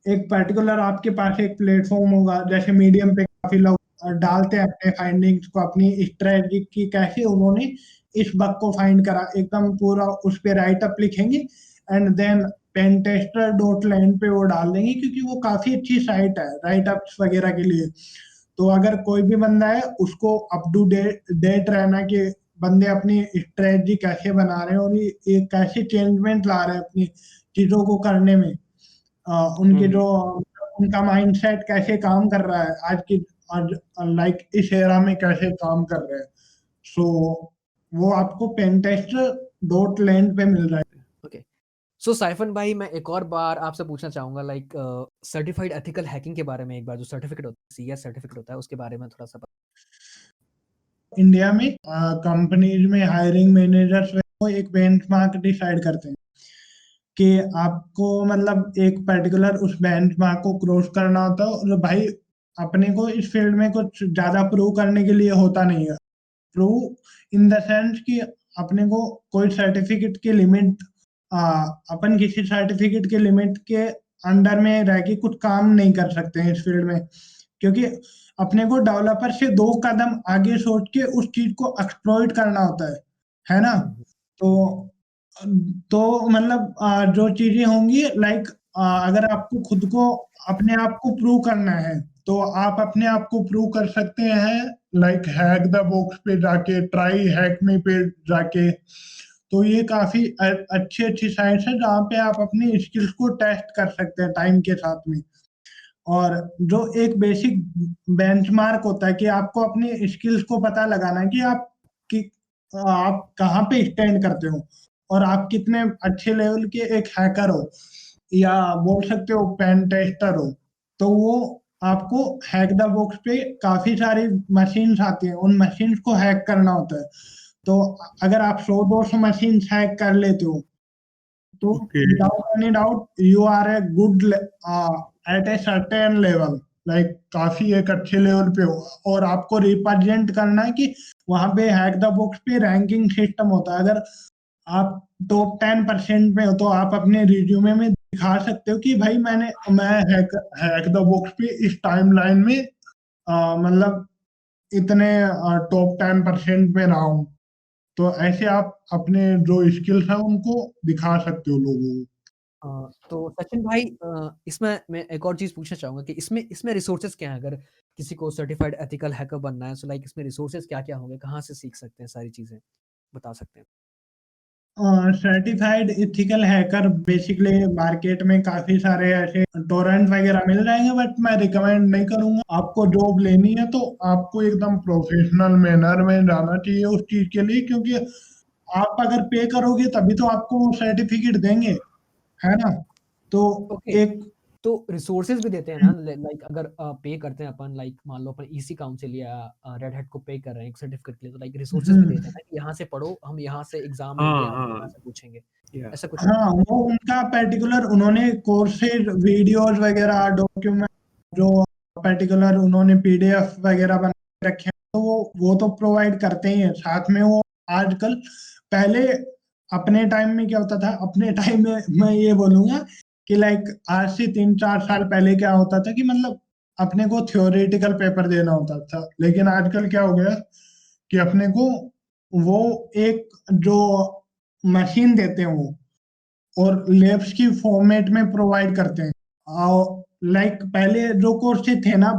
एक पर्टिकुलर आपके पास एक प्लेटफॉर्म होगा, जैसे मीडियम पे काफी लोग डालते हैं अपने फाइंडिंग्स को, अपनी स्ट्रेटजी की कैसे उन्होंने इस बग को फाइंड करा, एकदम पूरा उस पे राइटअप लिखेंगे एंड देन penTester.land पे वो डाल देंगे, क्योंकि वो काफी अच्छी साइट है राइटअप्स वगैरह के लिए। तो अगर कोई भी बंदा है उसको अप टू डेट रहना कि बंदे अपनी स्ट्रेटजी कैसे बना रहे हैं और ये कैसे चेंजमेंट ला रहे हैं अपनी चीजों को करने में, उनके जो उनका माइंडसेट कैसे काम कर रहा है आज लाइक इस एरा में कैसे काम कर रहे हैं। सो वो आपको penTester.land पे मिल रहा है। ओके। सो साइफन भाई, मैं एक और बार आपसे पूछना चाहूँगा लाइक सर्टिफाइड एथिकल हैकिंग के बारे में। एक बार जो सर्टिफिकेट होता है, CS सर्टिफिकेट होता है, उसके बारे में थोड़ा-सा इंडिया में कंपनीज में हायरिंग मैनेजर्स वो एक बेंचमार्क डिसाइड करते हैं कि आपको मतलब एक पर्टिकुलर उस बेंचमार्क को क्रॉस करना होता है। और भाई अपने को इस फील्ड में कुछ ज़्यादा प्रूव करने के लिए होता नहीं है। प्रूव इन द सेंस कि अपने को कोई सर्टिफिकेट की लिमिट अपन किसी सर्टिफिकेट के लिमिट के अंडर में रह के कुछ काम नहीं कर सकते हैं इस फील्ड में, क्योंकि अपने को डेवलपर से 2 कदम आगे सोच के उस चीज़ को एक्सप्लॉइट करना होता है ना? हुँ, हुँ। तो तो मतलब जो चीज़ें होंगी लाइक अगर आपको खुद को अपने आप को प्रूव करना है, तो आप अपने आप को प्रूव कर सकते हैं लाइक हैक द बॉक्स पे जाके, ट्राई हैक मी पे जाके। तो ये काफ़ी अच्छी-अच्छी साइट्स हैं जहाँ पे आप अपनी स्किल्स को टेस्ट कर सकते हैं टाइम के साथ में। और जो एक बेसिक बेंचमार्क होता है कि आपको अपनी स्किल्स को पता लगाना है कि कि आप कहाँ पे स्टैंड करते हो और आप कितने अच्छे लेवल के एक हैकर हो या बोल सकते हो पेन टेस्टर हो। तो वो आपको हैक द बॉक्स पे काफ़ी सारी मशीन्स आती हैं, उन मशीन्स को हैक करना होता है। तो अगर आप 100-200 मशीन्स हैक कर लेते हो, तो okay. Without any doubt you are a good at a certain level, like काफ़ी एक अच्छे लेवल पे हो और आपको रिप्रेजेंट करना है कि वहाँ पे हैक द बॉक्स पे रैंकिंग सिस्टम होता है। अगर आप टॉप 10% में हो तो आप अपने रिज्यूमे में दिखा सकते हो कि भाई मैं हैक हैक द बॉक्स पे इस टाइमलाइन में मतलब इतने टॉप 10% में रहा हूँ। तो ऐसे आप अपने जो स्किल्स हैं उनको दिखा सकते हो लोगों को। तो सचिन भाई इसमें मैं एक और चीज़ पूछना चाहूँगा कि इसमें इसमें रिसोर्सेज़ क्या हैं? अगर किसी को सर्टिफाइड एथिकल हैकर बनना है, सो लाइक इसमें रिसोर्सेज़ क्या-क्या होंगे? कहाँ से सीख सकते हैं सारी चीज़ें? बता सकते हैं? Certified ethical hacker basically market में काफ़ी सारे ऐसे टोरेंट वगैरह मिल जाएँगे, बट मैं रिकमेंड नहीं करूँगा। आपको जॉब लेनी है तो आपको एकदम प्रोफेशनल मैनर में जाना चाहिए उस चीज़ के लिए, क्योंकि आप अगर पे करोगे तभी तो आपको वो सर्टिफ़िकेट देंगे, है ना? तो ओके, एक तो रिसोर्सेज़ भी देते हैं ना लाइक अगर पे करते हैं अपन लाइक मान लो अपन ईसी काउंसिल या रेड हैट को पे कर रहे हैं एक सर्टिफिकेट के लिए, तो लाइक रिसोर्सेज़ भी देते हैं हुँ। ना कि यहाँ से पढ़ो, हम यहाँ से एग्ज़ाम लेंगे, हाँ, आपसे यहाँ हाँ। से पूछेंगे। या ऐसा कुछ होता हाँ, है? वो उनका पर्टिकुलर उन्होंने कोर्सेज़, वीडियोज़ वगैरह, डॉक्यूमेंट जो पर्टिकुलर उन्होंने पीडीएफ वगैरह बना के रखे हैं, तो वो तो प्रोवाइड करते ही हैं। साथ में वो आजकल पहले अपने टाइम में क्या होता था, अपने टाइम में मैं ये बोलूँगा कि लाइक आज से 3-4 साल पहले क्या होता था कि मतलब अपने को थ्योरेटिकल पेपर देना होता था। लेकिन आजकल क्या हो गया कि अपने को वो एक जो मशीन देते हैं वो और लैब्स की फॉर्मेट में प्रोवाइड करते हैं। लाइक पहले जो कोर्सेज़ थे ना,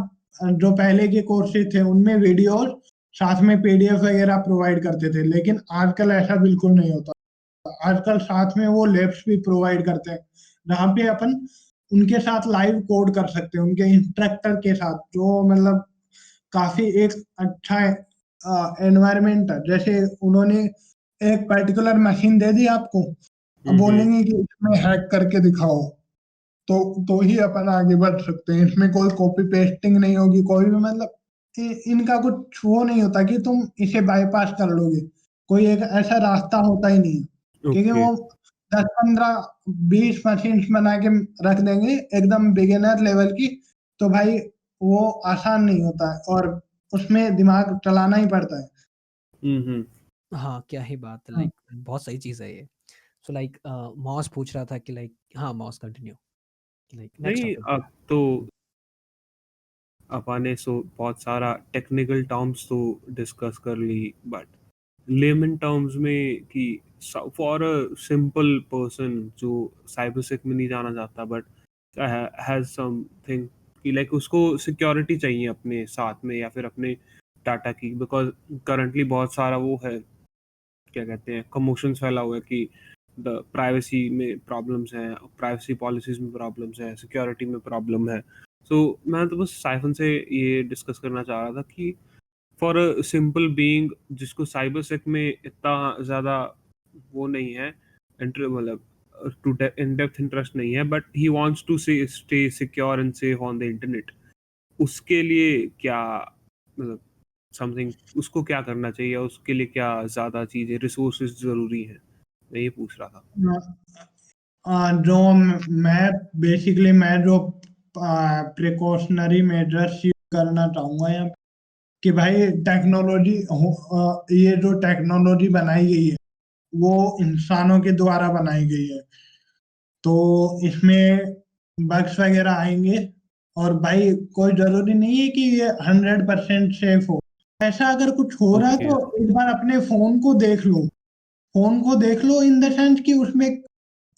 जो पहले के कोर्सेज़ थे उनमें वीडियोज़ साथ में पीडीएफ वगैरह प्रोवाइड करते थे, लेकिन आजकल ऐसा बिल्कुल नहीं होता। आजकल साथ में वो लैब्स भी प्रोवाइड करते हैं, जहाँ पे अपन उनके साथ लाइव कोड कर सकते हैं, उनके इंस्ट्रक्टर के साथ, जो मतलब काफ़ी एक अच्छा एनवायरनमेंट है। जैसे उन्होंने एक पर्टिकुलर मशीन दे दी आपको, अब हुँ, हुँ। बोलेंगे कि इसमें हैक करके दिखाओ, तो ही अपन आगे बढ़ सकते हैं। इसमें कोई कॉपी पेस्टिंग नहीं होगी, कोई भी मतलब इनका कुछ वो नहीं होता कि तुम इसे बायपास कर लोगे। कोई एक ऐसा रास्ता होता ही नहीं है, क्योंकि ओके। वो 10, 15, 20 मशीन्स बना के रख देंगे एकदम बिगिनर लेवल की, तो भाई वो आसान नहीं होता है और उसमें दिमाग चलाना ही पड़ता है। हुँ, हुँ। हाँ, क्या ही बात है हाँ। लाइक बहुत सही चीज़ है ये। सो लाइक मॉस पूछ रहा था कि लाइक हाँ, मॉस कंटिन्यू लाइक नेक्स्ट नहीं, टॉपिक। अब तो अपने बहुत सारा टेक्निकल टर्म्स तो डिस्कस कर ली, बट लेमन टर्म्स में कि फॉर अ सिंपल पर्सन जो साइबर सेक में नहीं जाना चाहता बट हैज समथिंग कि लाइक उसको सिक्योरिटी चाहिए अपने साथ में या फिर अपने डाटा की, बिकॉज करंटली बहुत सारा वो है, क्या कहते हैं, कमोशंस फैला हुआ है कि द प्राइवेसी में प्रॉब्लम्स हैं, प्राइवेसी पॉलिसीज में प्रॉब्लम्स हैं, सिक्योरिटी में प्रॉब्लम है। सो मैं तो बस साइफन से ये डिस्कस करना चाह रहा था कि फॉर अ सिंपल बीइंग जिसको साइबर सेक में इतना ज़्यादा वो नहीं है, मतलब टू इन डेप्थ इंटरेस्ट नहीं है, बट ही वांट्स टू से stay secure and safe on the internet, उसके लिए क्या, मतलब समथिंग, उसको क्या करना चाहिए, उसके लिए क्या ज़्यादा चीज़ें रिसोर्सेज ज़रूरी हैं, मैं ये पूछ रहा था। जो मैं बेसिकली मैं जो प्रिकॉशनरी मेजर्स यूज़ करना चाहूँगा यहाँ कि भाई ये जो टेक्नोलॉजी बनाई गई है, वो इंसानों के द्वारा बनाई गई है। तो इसमें बग्स वगैरह आएँगे और भाई कोई ज़रूरी नहीं है कि ये 100% सेफ हो। ऐसा अगर कुछ हो रहा है ओके। तो एक बार अपने फ़ोन को देख लो। फ़ोन को देख लो इन द सेंस कि उसमें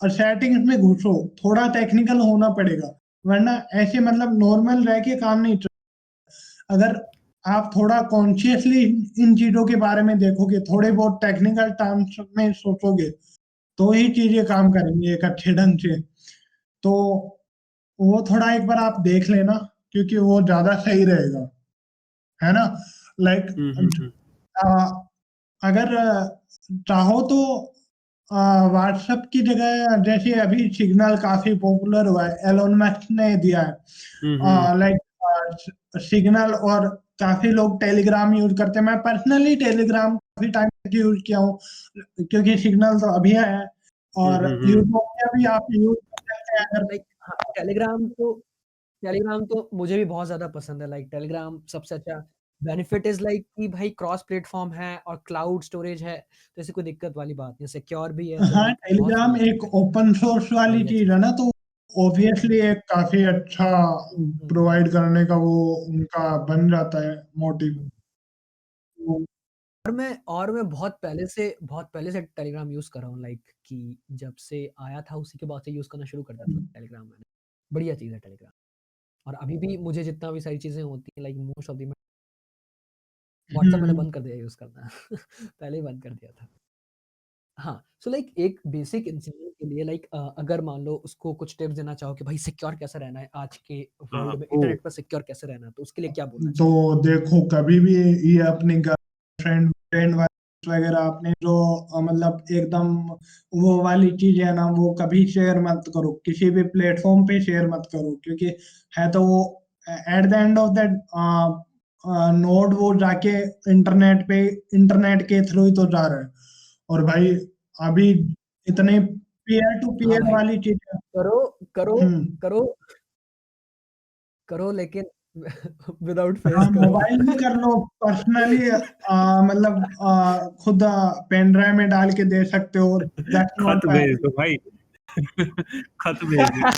सेटिंग्स में घुसो, थोड़ा टेक्निकल होना पड़ेगा, वरना ऐसे मतलब नॉर्मल रह के काम नहीं चल। अगर आप थोड़ा कॉन्शियसली इन चीज़ों के बारे में देखोगे, थोड़े बहुत टेक्निकल टर्म्स में सोचोगे, तो ही चीज़ें काम करेंगी एक अच्छे ढंग से। तो वो थोड़ा एक बार आप देख लेना, क्योंकि वो ज़्यादा सही रहेगा, है ना? लाइक हुँ, हुँ, हुँ। अ, अगर चाहो तो व्हाट्सएप की जगह जैसे अभी सिग्नल काफ़ी पॉपुलर हुआ है, एलोन मस्क ने दिया है। हुँ, हुँ। लाइक सिग्नल और काफ़ी लोग टेलीग्राम यूज़ करते हैं। मैं पर्सनली टेलीग्राम काफ़ी टाइम तक यूज़ किया हूँ, क्योंकि सिग्नल तो अभी है हुँ, और हुँ, हुँ। यूटोपिया भी आप यूज़ कर सकते हैं अगर लाइक हाँ, टेलीग्राम तो मुझे भी बहुत ज़्यादा पसंद है। लाइक टेलीग्राम सबसे अच्छा बेनिफिट इज़ लाइक कि भाई क्रॉस प्लेटफ़ॉर्म है और क्लाउड स्टोरेज है, तो ऐसी कोई दिक्कत वाली बात नहीं है, सिक्योर भी है, तो हाँ, लाइक बहुत टेलीग्राम सही है एक टेलीग्राम, ओपन सोर्स वाली बढ़िया चीज़ चीज़ है है। ना, तो ऑब्वियसली एक काफ़ी अच्छा हुँ, प्रोवाइड करने का वो उनका बन जाता है मोटिव। हुँ। तो और मैं बहुत पहले से टेलीग्राम यूज़ कर रहा हूँ लाइक कि जब से आया था उसी के बाद से यूज़ करना शुरू कर दिया था टेलीग्राम मैंने। बढ़िया चीज़ है टेलीग्राम और अभी भी मुझे जितना भी सारी चीज़ें होती हैं like most of the WhatsApp मैंने हुँ, बंद कर दिया यूज़ करना पहले ही बंद कर दिया था। हाँ, सो लाइक एक बेसिक इंसान के लिए लाइक अगर मान लो उसको कुछ टिप्स देना चाहो कि भाई सिक्योर कैसे रहना है आज के हाँ, वर्ल्ड में, वो इंटरनेट पर सिक्योर कैसे रहना है, तो उसके लिए क्या बोलना तो चाहोगे? देखो कभी भी ये अपनी गर्लफ्रेंड फ्रेंड वगैरह आपने जो मतलब एकदम वो वाली चीज़ है ना, वो कभी शेयर मत करो, किसी भी प्लेटफ़ॉर्म पे शेयर मत करो, क्योंकि है तो वो at the end of that node वो जाके इंटरनेट के थ्रू ही तो जा रहा है। और भाई अभी इतने पीयर टू हाँ पीयर भाई, वाली चीज़ें। करो करो हुँ। करो करो लेकिन विदाउट फेस हाँ, करो। मोबाइल में कर लो, पर्सनली मतलब खुद पेन ड्राइव में डाल के दे सकते हो, दैट्स नॉट खत भेज बैड। दो भाई। खत भेज दिया।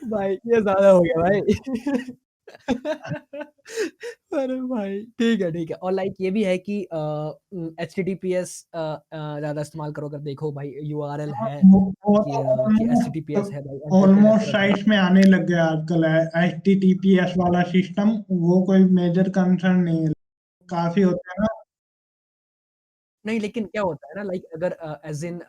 भाई ये ज़्यादा हो गया भाई। अरे भाई ठीक है और लाइक ये भी है कि एचटीटीपीएस ज़्यादा इस्तेमाल करो अगर देखो भाई यूआरएल हाँ, है वो कि तो एचटीटीपीएस है भाई एन्क्रिप्टेड है ऑलमोस्ट पूरा का पूरा। साइट्स में आने लग गया आजकल एचटीटीपीएस वाला सिस्टम, वो कोई मेजर कंसर्न नहीं है। काफ़ी होता है ना। नहीं, लेकिन क्या होता है ना लाइक अगर एज़ इन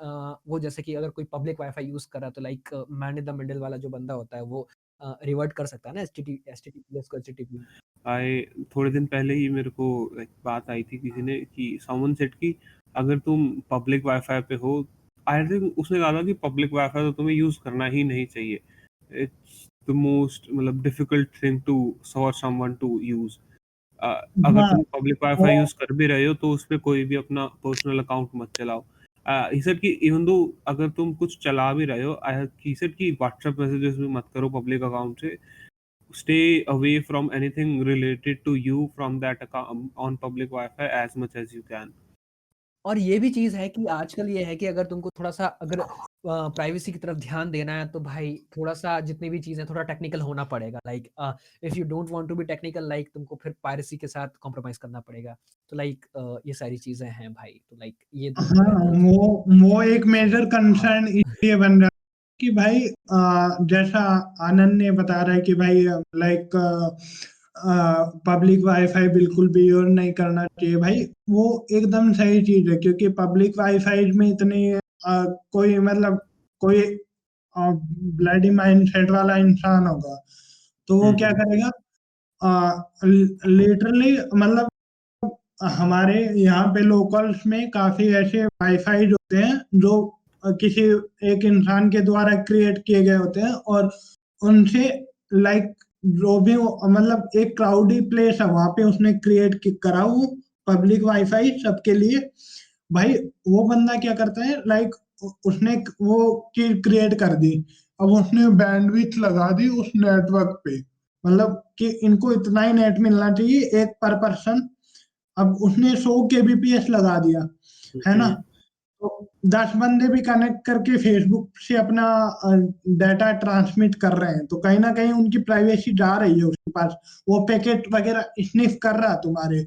वो जैसे कि अगर कोई पब्लिक वाईफ़ाई यूज़ कर रहा है तो like man in the middle वाला जो बंदा होता है वो रिवर्ट कर सकता है ना एचटीटीपीएस को एचटीटीपी। आए थोड़े दिन पहले ही मेरे को एक बात आई थी किसी ने कि समवन सेड कि अगर तुम पब्लिक वाईफाई पे हो, आई थिंक उसने कहा था कि पब्लिक वाईफाई तो तुम्हें यूज़ करना ही नहीं चाहिए। इट्स द मोस्ट मतलब difficult thing to for someone to use. अगर हाँ, तुम पब्लिक वाईफाई वो यूज़ कर भी रहे हो तो उसपे कोई भी अपना पर्सनल अकाउंट मत चलाओ। ही सेड कि इवन दो अगर तुम कुछ चला भी रहे हो, ही सेड कि व्हाट्सएप मैसेजेस भी मत करो पब्लिक अकाउंट से। Stay away from anything related to you from that account on public Wi-Fi as much as you can. और ये भी चीज़ है कि आजकल ये है कि अगर तुमको थोड़ा-सा अगर प्राइवेसी की तरफ ध्यान देना है तो भाई थोड़ा-सा जितनी भी चीज़ें थोड़ा टेक्निकल होना पड़ेगा like if you don't want to be technical like तुमको फिर पायरेसी के साथ कॉम्प्रोमाइज़ करना पड़ेगा। तो लाइक ये सारी चीज़ें हैं भाई, तो लाइक ये देखना हाँ, पड़ेगा चीज़ों को। वो एक सो मेजर हाँ। कंसर्न इसलिए बन रहा है कि भाई जैसा आनंद ने बता रहा है कि भाई लाइक पब्लिक वाईफाई बिल्कुल भी यूज़ नहीं करना चाहिए। भाई वो एकदम सही चीज़ है, क्योंकि पब्लिक वाईफाई में इतनी कोई मतलब कोई ब्लडी माइंडसेट वाला इंसान होगा, तो वो क्या हुँ, करेगा, लिटरली मतलब हमारे यहाँ पे लोकल्स में काफ़ी ऐसे वाईफ़ाई होते हैं जो किसी एक इंसान के द्वारा क्रिएट किए गए होते हैं, और उनसे लाइक जो भी वो मतलब एक क्राउडी प्लेस है वहाँ पे उसने क्रिएट करा वो पब्लिक वाईफ़ाई सबके लिए। भाई वो बंदा क्या करता है लाइक उसने वो चीज़ क्रिएट कर दी। अब उसने बैंडविड्थ लगा दी उस नेटवर्क पे, मतलब कि इनको इतना ही नेट मिलना चाहिए एक पर पर्सन। अब उसने 100 केबीपीएस लगा दिया, हुँ, है ना? हुँ। तो 10 बंदे भी कनेक्ट करके फेसबुक से अपना डाटा ट्रांसमिट कर रहे हैं, तो कहीं न कहीं उनकी प्राइवेसी जा रही है उसके पास। वो पैकेट वगैरह स्निफ कर रहा है तुम्हारे,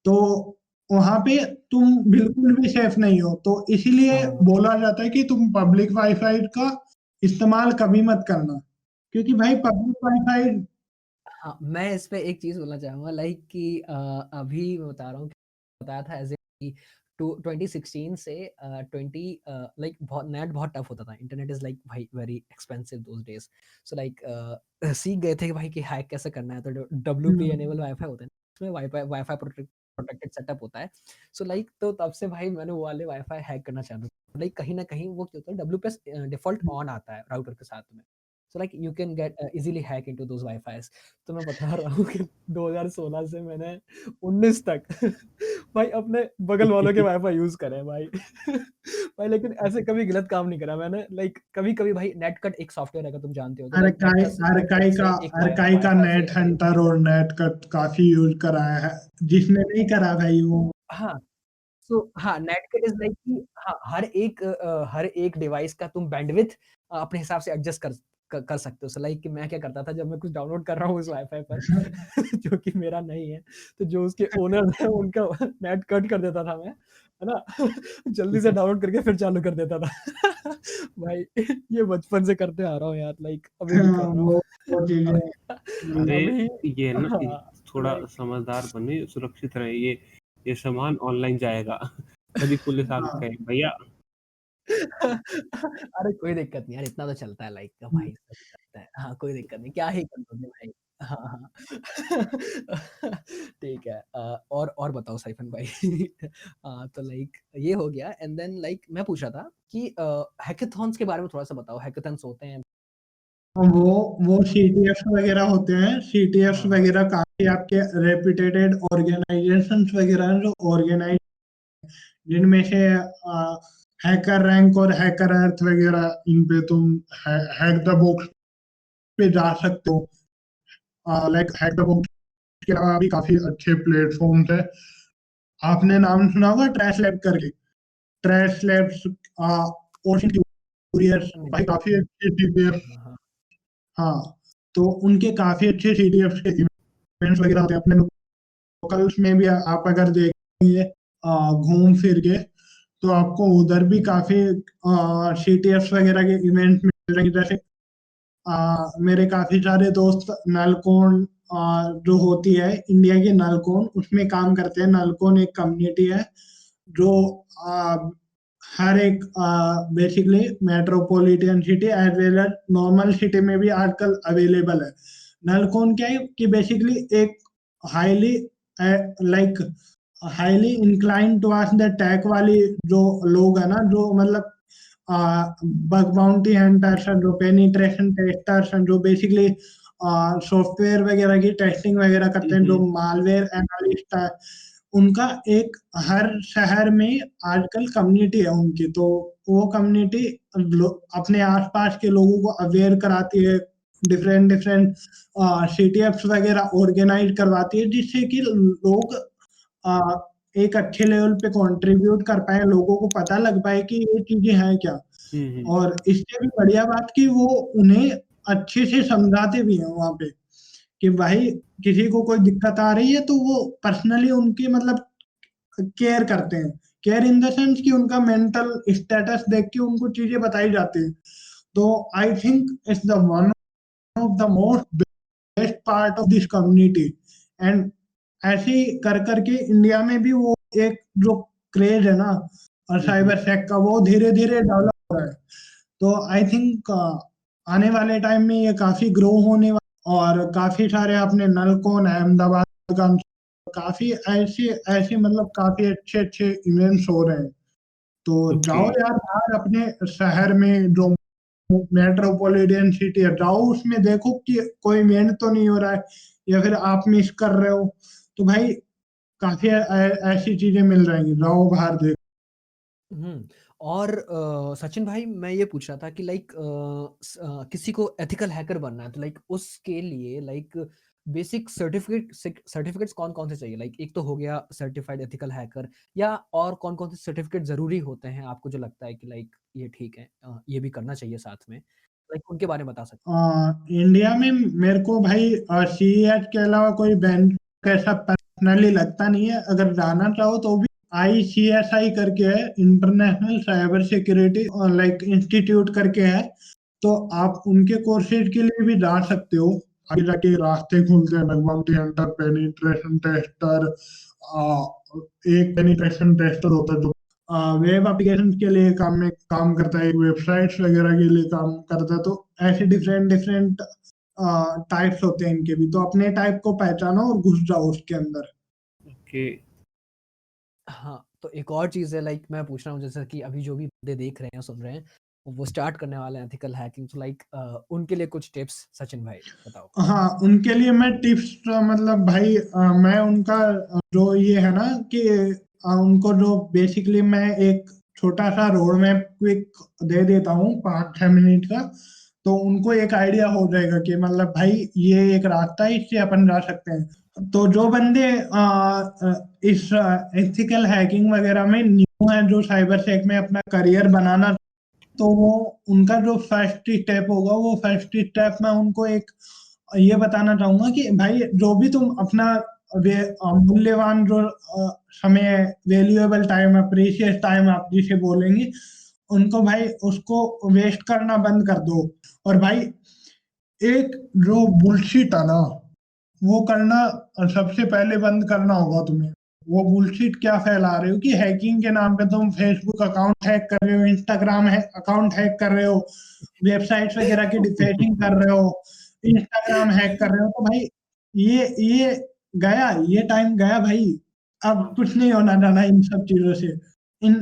तो वहाँ पे तुम बिल्कुल भी सेफ नहीं हो। तो इसीलिए हाँ। बोला जाता है कि तुम पब्लिक वाईफ़ाई का इस्तेमाल कभी मत करना, क्योंकि भाई पब्लिक वाईफ़ाई। हाँ, मैं इस पे एक चीज़ बोलना चाहूँगा लाइक कि अभी मैं बता रहा हूँ कि बताया था एज़ कि टू 2016 से 20 लाइक बहुत नेट बहुत टफ होता था। इंटरनेट इज़ लाइक भाई very expensive those days. So like सीख गए थे कि भाई कि हैक कैसे करना है, तो डब्ल्यूपी हुँ, इनेबल वाईफ़ाई होते हैं। उसमें वाईफ़ाई वाईफ़ाई प्रोटेक्टेड सेटअप होता है। सो लाइक तो तब से भाई मैंने वो वाले वाईफ़ाई हैक करना चालू किया। लाइक कहीं न कहीं वो क्या होता है डब्ल्यूपीएस डिफ़ॉल्ट ऑन आता है राउटर के साथ में। So like you can get easily hack into those wifis. तो मैं बता रहा हूँ कि 2016 से मैंने 19 तक भाई अपने बगल वालों के वाईफाई यूज करे भाई। भाई लेकिन ऐसे कभी गलत काम नहीं करा मैंने। लाइक कभी कभी भाई नेटकट एक सॉफ्टवेयर है, अगर तुम जानते हो तो, लाइक अरकाई नेटकट से एक अरकाई का वाईफाई नेट से मेरे। हंटर और नेट कट काफी यूज कराया है, जिसने नहीं करा भाई वो। हाँ, सो हाँ, नेटकट इज़ लाइक कि हाँ, हर एक डिवाइस का तुम बैंडविड्थ अपने हिसाब से एडजस्ट कर सकते हो। सो लाइक कि मैं क्या करता था, जब मैं कुछ डाउनलोड कर रहा हूँ उस वाईफ़ाई पर जो कि मेरा नहीं है, तो जो उसके ओनर हैं उनका नेट कट कर देता था मैं, है ना? जल्दी से डाउनलोड करके फिर चालू कर देता था। भाई ये बचपन से करते आ रहा हूँ यार, लाइक अभी भी कर रहा हूँ। वो चीजें अरे अभी ये ना हाँ, थोड़ा लाइक समझदार बने, सुरक्षित रहे। ये सामान ऑनलाइन जाएगा। कभी पुलिस आके हाँ। कहे भैया। अरे कोई दिक्कत नहीं यार, इतना तो चलता है लाइक भाई, सब चलता है। हाँ, कोई दिक्कत नहीं, क्या ही कर लोगे भाई। हाँ, हाँ। ठीक है। और बताओ साइफन भाई। तो लाइक ये हो गया एंड देन लाइक मैं पूछ रहा था कि हैकाथॉन्स के बारे में थोड़ा-सा बताओ, हैकाथॉन्स होते हैं? वो सीटीएफ वगैरह होते हैं। सीटीएफ हाँ, हाँ। वगैरह काफी आपके रेपुटेटेड ऑर्गेनाइजेशंस वगैरह हैं जो ऑर्गेनाइज, जिनमें से हैकर रैंक और हैकर अर्थ वगैरह, इन पे तुम हैक द बॉक्स पे जा सकते हो। लाइक हैक द बॉक्स के अलावा भी काफी अच्छे प्लेटफॉर्म्स है। आपने नाम सुना होगा ट्रैश लैब करके। ट्रैश लैब्स, ओशन क्यूरियर्स, नहीं, भाई काफी अच्छे सीटीएफ। हाँ, हाँ। हाँ, तो उनके काफी अच्छे सीटीएफ के इवेंट्स वगैरह होते हैं अपने लोकल्स में भी। आप अगर देखेंगे घूम फिर के, तो आपको उधर भी काफी सीटीएफ वगैरह के इवेंट मिल रहे हैं। जैसे मेरे काफी सारे दोस्त नलकोन, जो होती है इंडिया की नलकोन, उसमें काम करते हैं। नलकोन एक कम्युनिटी है जो आ, हर एक basically metropolitan city as well as normal city में भी आजकल अवेलेबल है। नलकोन क्या है कि बेसिकली एक highly like highly incline towards the tech वाली जो लोग है ना, जो मतलब बग बाउंटी हंटर्स हैं, जो पेनिट्रेशन टेस्टर्स हैं, जो बेसिकली सॉफ्टवेयर वगैरह की टेस्टिंग वगैरह करते हैं, जो मालवेयर एनालिस्ट है, उनका एक हर शहर में आजकल कम्युनिटी है उनकी। तो वो कम्युनिटी अपने आसपास के लोगों को अवेयर कराती है, डिफरेंट डिफरेंट सीटीएफ्स वगैरह ऑर्गेनाइज करवाती है, जिससे कि लोग आ, एक अच्छे लेवल पे कंट्रीब्यूट कर पाए, लोगों को पता लग पाए कि ये चीजें हैं क्या। और इससे भी बढ़िया बात कि वो उन्हें अच्छे से समझाते भी हैं वहां पे कि भाई किसी को कोई दिक्कत आ रही है तो वो पर्सनली उनकी मतलब केयर करते हैं। केयर इन द सेंस कि उनका मेंटल स्टेटस देख के उनको चीजें बताई जाती हैं। तो I think it's the one of the most best part of this community. And ऐसे ही कर करके इंडिया में भी वो एक जो क्रेज है ना और साइबर सेक का, वो धीरे धीरे डेवलप हो रहा है। तो आई थिंक आने वाले टाइम में ये काफी ग्रो होने वाला, और काफी सारे अपने नलकोन अहमदाबाद का, काफी ऐसे ऐसे मतलब काफी अच्छे अच्छे इवेंट्स हो रहे हैं। तो ओके। जाओ यार बाहर अपने शहर में जो मेट्रोपॉलिटन सिटी है, जाओ उसमें देखो कि कोई इवेंट तो नहीं हो रहा है या फिर आप मिस कर रहे हो। तो भाई काफी ऐसी चीजें मिल रही हैं, जाओ बाहर देखो। हुँ। और सचिन भाई मैं ये पूछ रहा था कि लाइक किसी को एथिकल हैकर बनना है तो लाइक उसके लिए लाइक बेसिक सर्टिफिकेट्स कौन-कौन से चाहिए? लाइक एक तो हो गया सर्टिफाइड एथिकल हैकर, या और कौन-कौन से सर्टिफिकेट ज़रूरी होते हैं आपको जो लगता है कि लाइक ये ठीक है, ये भी करना चाहिए साथ में? लाइक उनके बारे में बता सकते इंडिया में मेरे को भाई सीईएच के अलावा कोई बैंक ऐसा पर्सनली लगता नहीं है। अगर जाना चाहो तो भी आईसीएसआई करके है, international cyber security like institute करके है। तो आप उनके कोर्सेज के लिए भी जा सकते हो। आगे जाके रास्ते खुलते हैं, bug bounty Hunter, penetration tester. एक पेनिट्रेशन टेस्टर होता है जो वेब एप्लीकेशन के लिए काम करता है, वेबसाइट्स वगैरह के लिए काम करता है। तो ऐसे डिफरेंट डिफरेंट टाइप्स होते हैं इनके भी। तो अपने टाइप को पहचानो और घुस जाओ उसके अंदर। ओके। हाँ, तो एक और चीज़ है लाइक मैं पूछ रहा हूँ जैसे कि अभी जो भी बंदे देख रहे हैं, सुन रहे हैं, वो स्टार्ट करने वाले हैं एथिकल हैकिंग, तो लाइक उनके लिए कुछ टिप्स सचिन भाई बताओ? हाँ, उनके लिए मैं टिप्स मतलब भाई मैं उनका जो ये है ना कि उनको जो बेसिकली मैं एक छोटा-सा रोड मैप क्विक दे देता हूँ 5-6 मिनट का, तो उनको एक आइडिया हो जाएगा कि मतलब भाई ये एक रास्ता है, इससे अपन जा सकते हैं। तो जो बंदे इस एथिकल हैकिंग वगैरह में न्यू हैं, जो साइबर सेक में अपना करियर बनाना, तो वो उनका जो फर्स्ट स्टेप होगा, वो फर्स्ट स्टेप मैं उनको एक ये बताना चाहूँगा कि भाई जो भी तुम अपना मूल्यवान जो समय वैल्यूएबल टाइम है, प्रीशियस टाइम आप जिसे बोलेंगे, उनको भाई उसको वेस्ट करना बंद कर दो। और भाई एक जो बुलशिट है ना, वो करना सबसे पहले बंद करना होगा तुम्हें। वो बुलशिट क्या फैला रहे हो कि हैकिंग के नाम पे तुम फेसबुक अकाउंट हैक कर रहे हो, इंस्टाग्राम है अकाउंट हैक कर रहे हो, वेबसाइट्स वगैरह की डिफेसिंग कर रहे हो, इंस्टाग्राम हैक कर रहे हो, तो भाई ये गया, ये टाइम गया भाई। अब कुछ नहीं होना जाना इन सब चीज़ों से। इन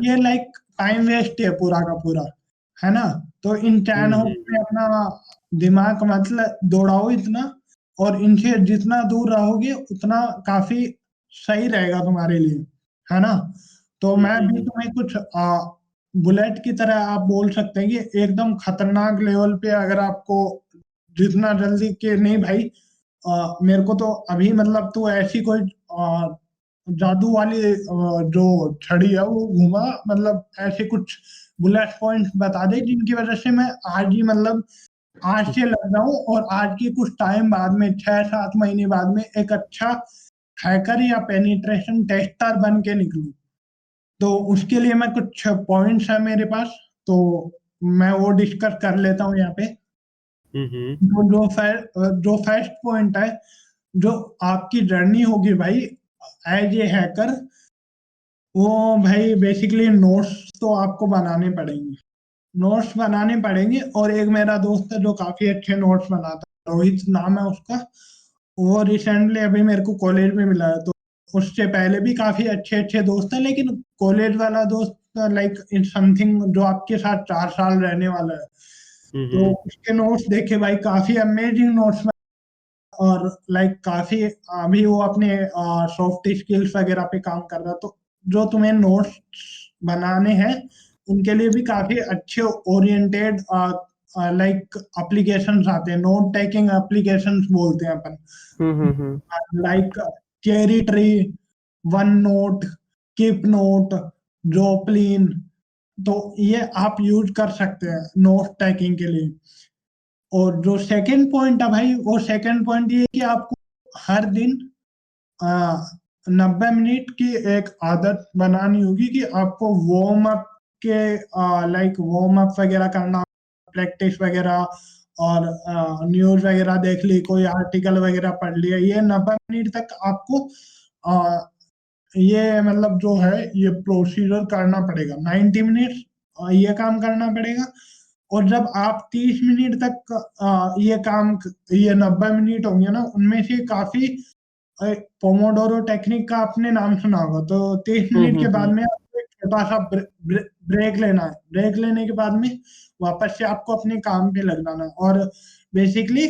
ये लाइक टाइम वेस्ट है पूरा का पूरा, है ना? तो इन चैनलों पे अपना दिमाग मतलब दौड़ाओ इतना, और इनसे जितना दूर रहोगे उतना काफ़ी सही रहेगा तुम्हारे लिए, है ना? तो मैं भी तुम्हें कुछ बुलेट की तरह आप बोल सकते हैं कि एकदम खतरनाक लेवल पे अगर आपको जितना जल्दी कि नहीं भाई मेरे को तो अभी मतलब तू ऐसी कोई जादू वाली जो छड़ी है वो घुमा, मतलब ऐसे कुछ बुलेट पॉइंट्स बता दे जिनकी वजह से मैं आज ही मतलब आज से लग जाऊँ और आज के कुछ टाइम बाद में 6-7 महीने बाद में एक अच्छा हैकर या पेनिट्रेशन टेस्टर बन के निकलूँ। तो उसके लिए मैं कुछ पॉइंट्स हैं मेरे पास, तो मैं वो डिस्कस कर लेता हूँ यहाँ पे। जो फर्स्ट पॉइंट है, जो आपकी जर्नी होगी भाई एज ए हैकर, वो भाई बेसिकली नोट्स तो आपको बनाने पड़ेंगे। नोट्स बनाने पड़ेंगे, और एक मेरा दोस्त है जो काफ़ी अच्छे नोट्स बनाता है, रोहित नाम है उसका। वो रिसेंटली अभी मेरे को कॉलेज में मिला है, तो उससे पहले भी काफ़ी अच्छे-अच्छे दोस्त हैं, लेकिन कॉलेज वाला दोस्त लाइक इट्स समथिंग जो आपके साथ 4 साल रहने वाला है। तो उसके नोट्स देखे भाई, काफ़ी अमेजिंग नोट्स, और लाइक काफ़ी अभी वो अपने सॉफ्ट स्किल्स वगैरह पे काम कर रहा है। तो जो तुम्हें नोट्स बनाने हैं, उनके लिए भी काफ़ी अच्छे ओरिएंटेड लाइक एप्लीकेशंस आते हैं, नोट टेकिंग एप्लीकेशंस बोलते हैं अपन। Like cherry tree, one note, keep note, Joplin, तो ये आप यूज़ कर सकते हैं नोट टेकिंग के लिए। और जो सेकंड पॉइंट है भाई, वो सेकंड पॉइंट ये है कि आपको हर दिन 90 मिनट की एक आदत बनानी होगी कि आपको वार्म अप के लाइक वार्म अप वगैरह करना, प्रैक्टिस वगैरह, और न्यूज़ वगैरह देख ली, कोई आर्टिकल वगैरह पढ़ लिया, ये 90 मिनट तक आपको अ, ये मतलब जो है ये प्रोसीजर करना पड़ेगा। 90 मिनट्स ये काम करना पड़ेगा, और जब आप 30 मिनट तक ये 90 मिनट होंगे ना, उनमें से काफ़ी पोमोडोरो टेक्निक का आपने नाम सुना होगा, तो 30 मिनट के बाद में आपको एक छोटा-सा ब्रेक लेना है। ब्रेक लेने के बाद में वापस से आपको अपने काम पे लग जाना है, और बेसिकली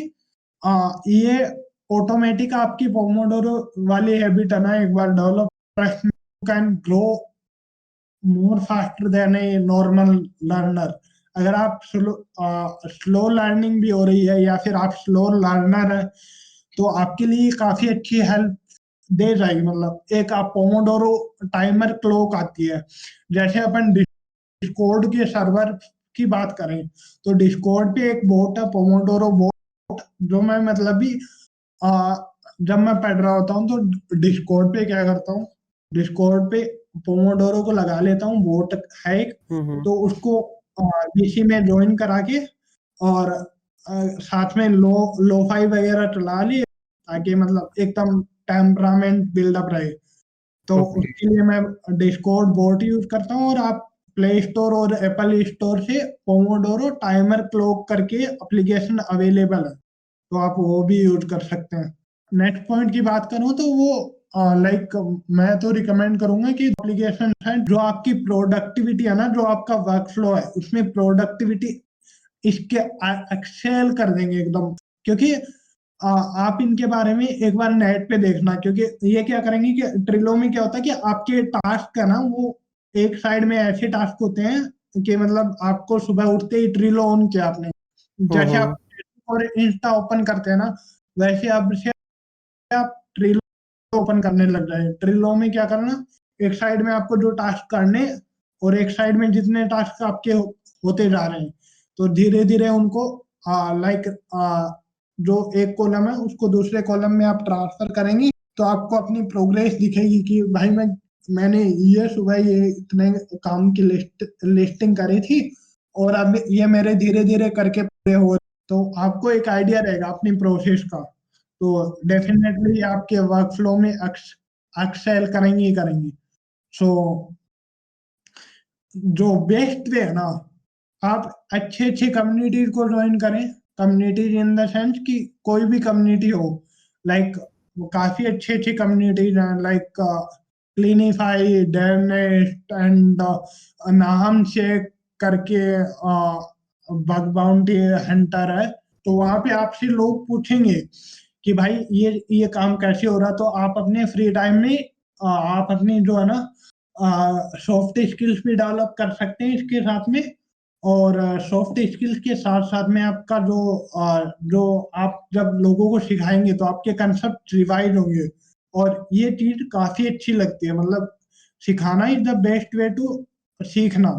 ये ऑटोमेटिक आपकी पोमोडोरो वाली हैबिट है ना, एक बार develop, you can grow more faster than a normal learner. अगर आप स्लो लर्निंग भी हो रही है, या फिर आप स्लो लर्नर है, तो आपके लिए काफ़ी अच्छी हेल्प दे जाएगी। मतलब एक आप पोमोडोरो टाइमर क्लॉक आती है, जैसे अपन डिस्कॉर्ड के सर्वर की बात करें, तो डिस्कॉर्ड पे एक बॉट है पोमोडोरो बॉट, जो मैं मतलब भी जब मैं पढ़ रहा होता हूँ तो डिस्कॉर्ड पे क्या करता हूँ, डिस्कॉर्ड पे पोमोडोरो को लगा लेता हूँ, बॉट है एक, तो उसको डीसी में जॉइन करा के, और साथ में लो-फाई वगैरह चला लिए, ताकि मतलब एकदम टेम्परामेंट बिल्डअप रहे। तो ओके। उसके लिए मैं डिस्कॉर्ड बॉट यूज़ करता हूँ, और आप प्ले स्टोर और एप्पल स्टोर से पोमोडोरो टाइमर क्लॉक करके एप्लीकेशन अवेलेबल है, तो आप वो भी यूज़ कर सकते हैं। नेक्स्ट पॉइंट की बात करूँ तो वो लाइक मैं तो रिकमेंड करूंगा कि एप्लीकेशन है जो आपकी प्रोडक्टिविटी है ना, जो आपका वर्क फ्लो है उसमें प्रोडक्टिविटी इसके एक्सेल कर देंगे एकदम। क्योंकि आप इनके बारे में एक बार नेट पे देखना, क्योंकि ये क्या करेंगे कि ट्रिलो में क्या होता है कि आपके टास्क है ना वो एक साइड में ऐसे टास्क होते हैं कि मतलब आपको सुबह उठते ही ट्रिलो ऑन किया आपने, जैसे आप फेसबुक और इंस्टा ओपन करते हैं ना, वैसे अब से आप ट्रिलो ओपन करने लग जाए। ट्रिलो में क्या करना, एक साइड में आपको जो टास्क करने और एक साइड में जितने टास्क आपके होते जा रहे हैं, तो धीरे धीरे उनको लाइक जो एक कॉलम है उसको दूसरे कॉलम में आप ट्रांसफर करेंगी, तो आपको अपनी प्रोग्रेस दिखेगी कि भाई मैंने ये सुबह ये इतने काम की लिस्टिंग करी थी और अब ये मेरे धीरे धीरे करके पूरे हो। तो आपको एक आइडिया रहेगा अपनी प्रोसेस का, तो डेफिनेटली आपके वर्क फ्लो में एक्सेल करेंगी ही करेंगी। सो जो बेस्ट वे है ना, आप अच्छे अच्छे कम्युनिटी को ज्वाइन करें। कम्युनिटीज इन द सेंस कि कोई भी कम्युनिटी हो, लाइक काफी अच्छी अच्छी कम्युनिटीज हैं, लाइक क्लीनिफाई, डेवनेस्ट एंड नाहम शेख करके बग बाउंटी हंटर है। तो वहां पे आपसे लोग पूछेंगे कि भाई ये काम कैसे हो रहा, तो आप अपने फ्री टाइम में आप अपनी जो है ना सॉफ्ट स्किल्स भी डेवलप कर सकते हैं इसके साथ में। और सॉफ्ट स्किल्स के साथ साथ में आपका जो आप जब लोगों को सिखाएंगे तो आपके कंसेप्ट रिवाइज होंगे, और ये चीज काफी अच्छी लगती है। मतलब सिखाना is the best way to सीखना,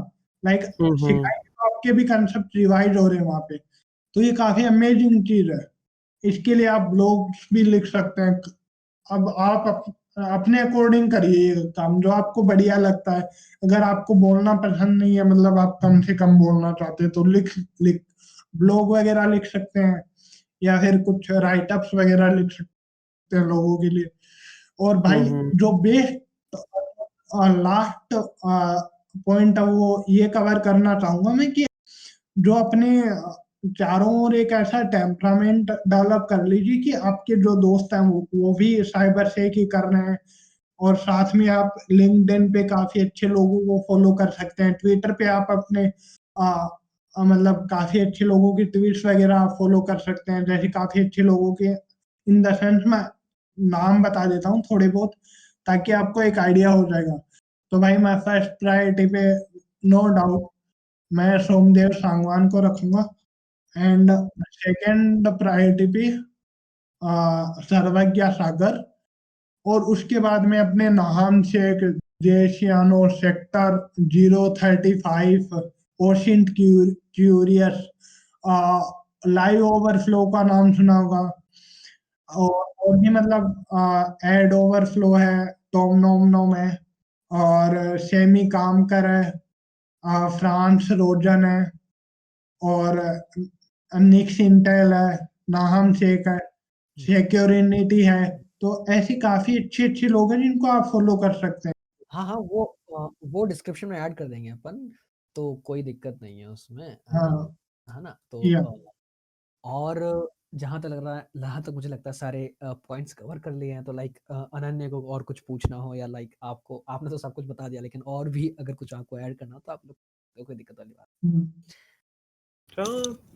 लाइक सिखाएंगे तो आपके भी कंसेप्ट रिवाइज हो रहे हैं वहां पे, तो ये काफी अमेजिंग चीज है। इसके लिए आप ब्लॉग्स भी लिख सकते हैं। अब आप अपने अकॉर्डिंग करिए ये काम जो आपको बढ़िया लगता है। अगर आपको बोलना पसंद नहीं है, मतलब आप कम से कम बोलना चाहते हैं, तो लिख लिख ब्लॉग वगैरह लिख सकते हैं, या फिर कुछ राइटअप्स वगैरह लिख सकते हैं लोगों के लिए। और भाई जो बेस्ट लास्ट पॉइंट है वो ये कवर करना चाहूंगा मैं कि जो अपने चारों ओर एक ऐसा टेम्परामेंट डेवलप कर लीजिए कि आपके जो दोस्त हैं वो भी साइबर सेक ही कर रहे हैं, और साथ में आप लिंक्डइन पे काफी अच्छे लोगों को फॉलो कर सकते हैं। ट्विटर पे आप अपने मतलब काफी अच्छे लोगों की ट्वीट्स वगैरह फॉलो कर सकते हैं, जैसे काफी अच्छे लोगों के इन द सेंस मैं नाम बता देता हूँ थोड़े बहुत, ताकि आपको एक आइडिया हो जाएगा। तो भाई मैं फर्स्ट प्रायोरिटी पे नो डाउट मैं सोमदेव सांगवान को रखूंगा, एंड सेकंड प्रायोरिटी पे सर्वज्ञ सागर, और उसके बाद में अपने नाहम शेख, जेसियानो sector 035, OSINT curious, live overflow का नाम सुना होगा, और भी मतलब एड ओवरफ्लो है, टॉम नोम नोम है, और सेमी काम कर है, फ्रांस रोजन है, और निक्स इंटेल है, नाहम शेख है, सिक्योरिटी है। तो ऐसी काफी अच्छी अच्छी लोग हैं जिनको आप फॉलो कर सकते हैं। हाँ, हाँ, वो डिस्क्रिप्शन में ऐड कर देंगे अपन, तो कोई दिक्कत नहीं है उसमें, है ना? हाँ, है ना? तो या और जहाँ तक मुझे लगता है सारे पॉइंट्स कवर कर लिए हैं, तो लाइक अनन्य को और कुछ पूछना हो, या लाइक आपने तो सब कुछ बता दिया, लेकिन और भी अगर कुछ आपको ऐड करना हो तो आप लोग, तो कोई दिक्कत वाली बात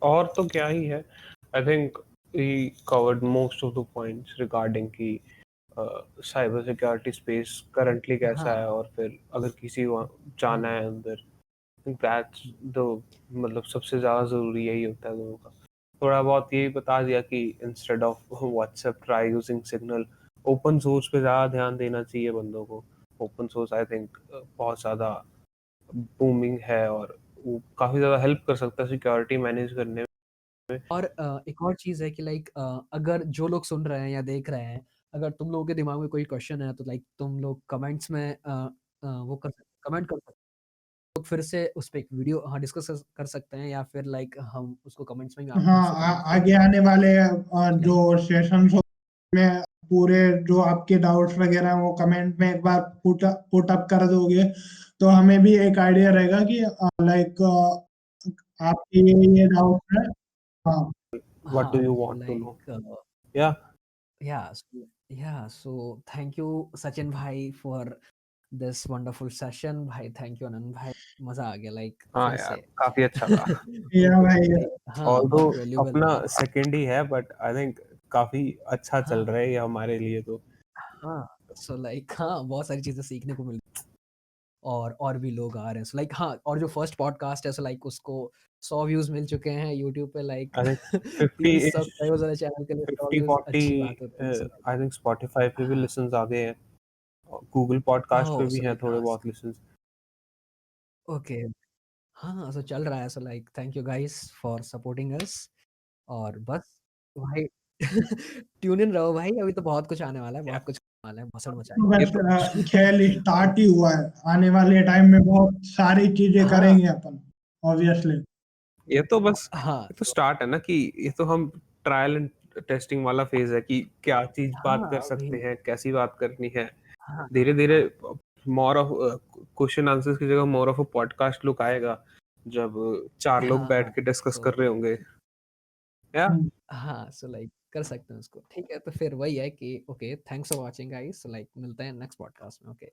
और तो क्या ही है, I think he covered most of the points regarding कि साइबर सिक्योरिटी स्पेस करंटली कैसा है, हाँ। और फिर अगर किसी को जाना है अंदर, दैट्स द मतलब सबसे ज़्यादा ज़रूरी यही होता है लोगों का। थोड़ा बहुत यही बता दिया कि instead of WhatsApp try using signal, open source पे ज़्यादा ध्यान देना चाहिए बंदों को। ओपन सोर्स आई थिंक बहुत ज़्यादा बूमिंग है, और वो काफ़ी ज़्यादा हेल्प कर सकता है सिक्योरिटी मैनेज करने में। और एक और चीज़ है कि लाइक अगर जो लोग सुन रहे हैं या देख रहे हैं, अगर तुम लोगों के दिमाग में कोई क्वेश्चन है, तो लाइक तुम लोग कमेंट्स में वो कमेंट कर सकते हो, तो फिर से उस पे एक वीडियो डिस्कस कर सकते हैं, या फिर लाइक हम उसको कमेंट्स में भी आप हाँ, पूछ सकते हैं, कोई आगे दिक्कत आने वाले नहीं जो है। सेशंस में पूरे जो आपके डाउट्स वगैरह हैं वो कमेंट में एक बार पुट अप कर दोगे, तो हमें भी एक आइडिया रहेगा कि लाइक आपके ये डाउट है। हाँ, What do हाँ, you तो want to know? Like Yeah. या Yeah, so thank you Sachin bhai for this wonderful session. भाई थैंक यू आनंद भाई, मजा आ गया लाइक हाँ फिर यार, से काफ़ी अच्छा था। या भाई लाइक हाँ ऑल्दो बहुत वैल्यूबल अपना था। सेकंड ही है, बट आई थिंक काफ़ी अच्छा चल हाँ रहा है ये हमारे लिए तो। हाँ, सो लाइक हाँ बहुत सारी चीजें सीखने को मिल और भी लोग आ रहे हैं। सो लाइक हाँ, और जो फर्स्ट पॉडकास्ट है सो लाइक उसको 100 व्यूज़ मिल चुके हैं यूट्यूब पे like I think 3 50-ish, subscribers वाले चैनल के लिए 100 व्यूज़ 50-40 अच्छी बात होती है। So like I think Spotify पे भी हाँ, लिसन्स आ गए हैं। गूगल पॉडकास्ट पे ओह! भी सो हैं लाइक थोड़े हाँ, बहुत लिसन्स। ओके। हाँ, सो चल रहा है so like thank you guys for supporting us और बस भाई ट्यून इन रहो भाई, अभी तो बहुत कुछ आने वाला है, या बहुत कुछ आने वाला है, भसड़ तो मचाएँगे। ये बस तो खेल स्टार्ट ही हुआ है। आने वाले टाइम में बहुत सारी चीजें हाँ, करेंगे अपन, ऑब्वियसली। ये तो बस हाँ, ये तो स्टार्ट है ना, कि ये तो हम ट्रायल एंड टेस्टिंग वाला फेज़ है कि क्या चीज़ बात कर हाँ, सकते वही। हैं, कैसी बात करनी है। हाँ, धीरे-धीरे हाँ, मोर ऑफ क्वेश्चन आंसर्स की जगह more of a podcast look आएगा, जब 4 लोग बैठ हाँ, के डिस्कस कर सो रहे होंगे। या हुँ। हाँ, सो लाइक कर सकते हैं उसको। ठीक है, तो फिर वही है कि okay, thanks for watching guys. So like मिलते हैं नेक्स्ट पॉडकास्ट में। ओके।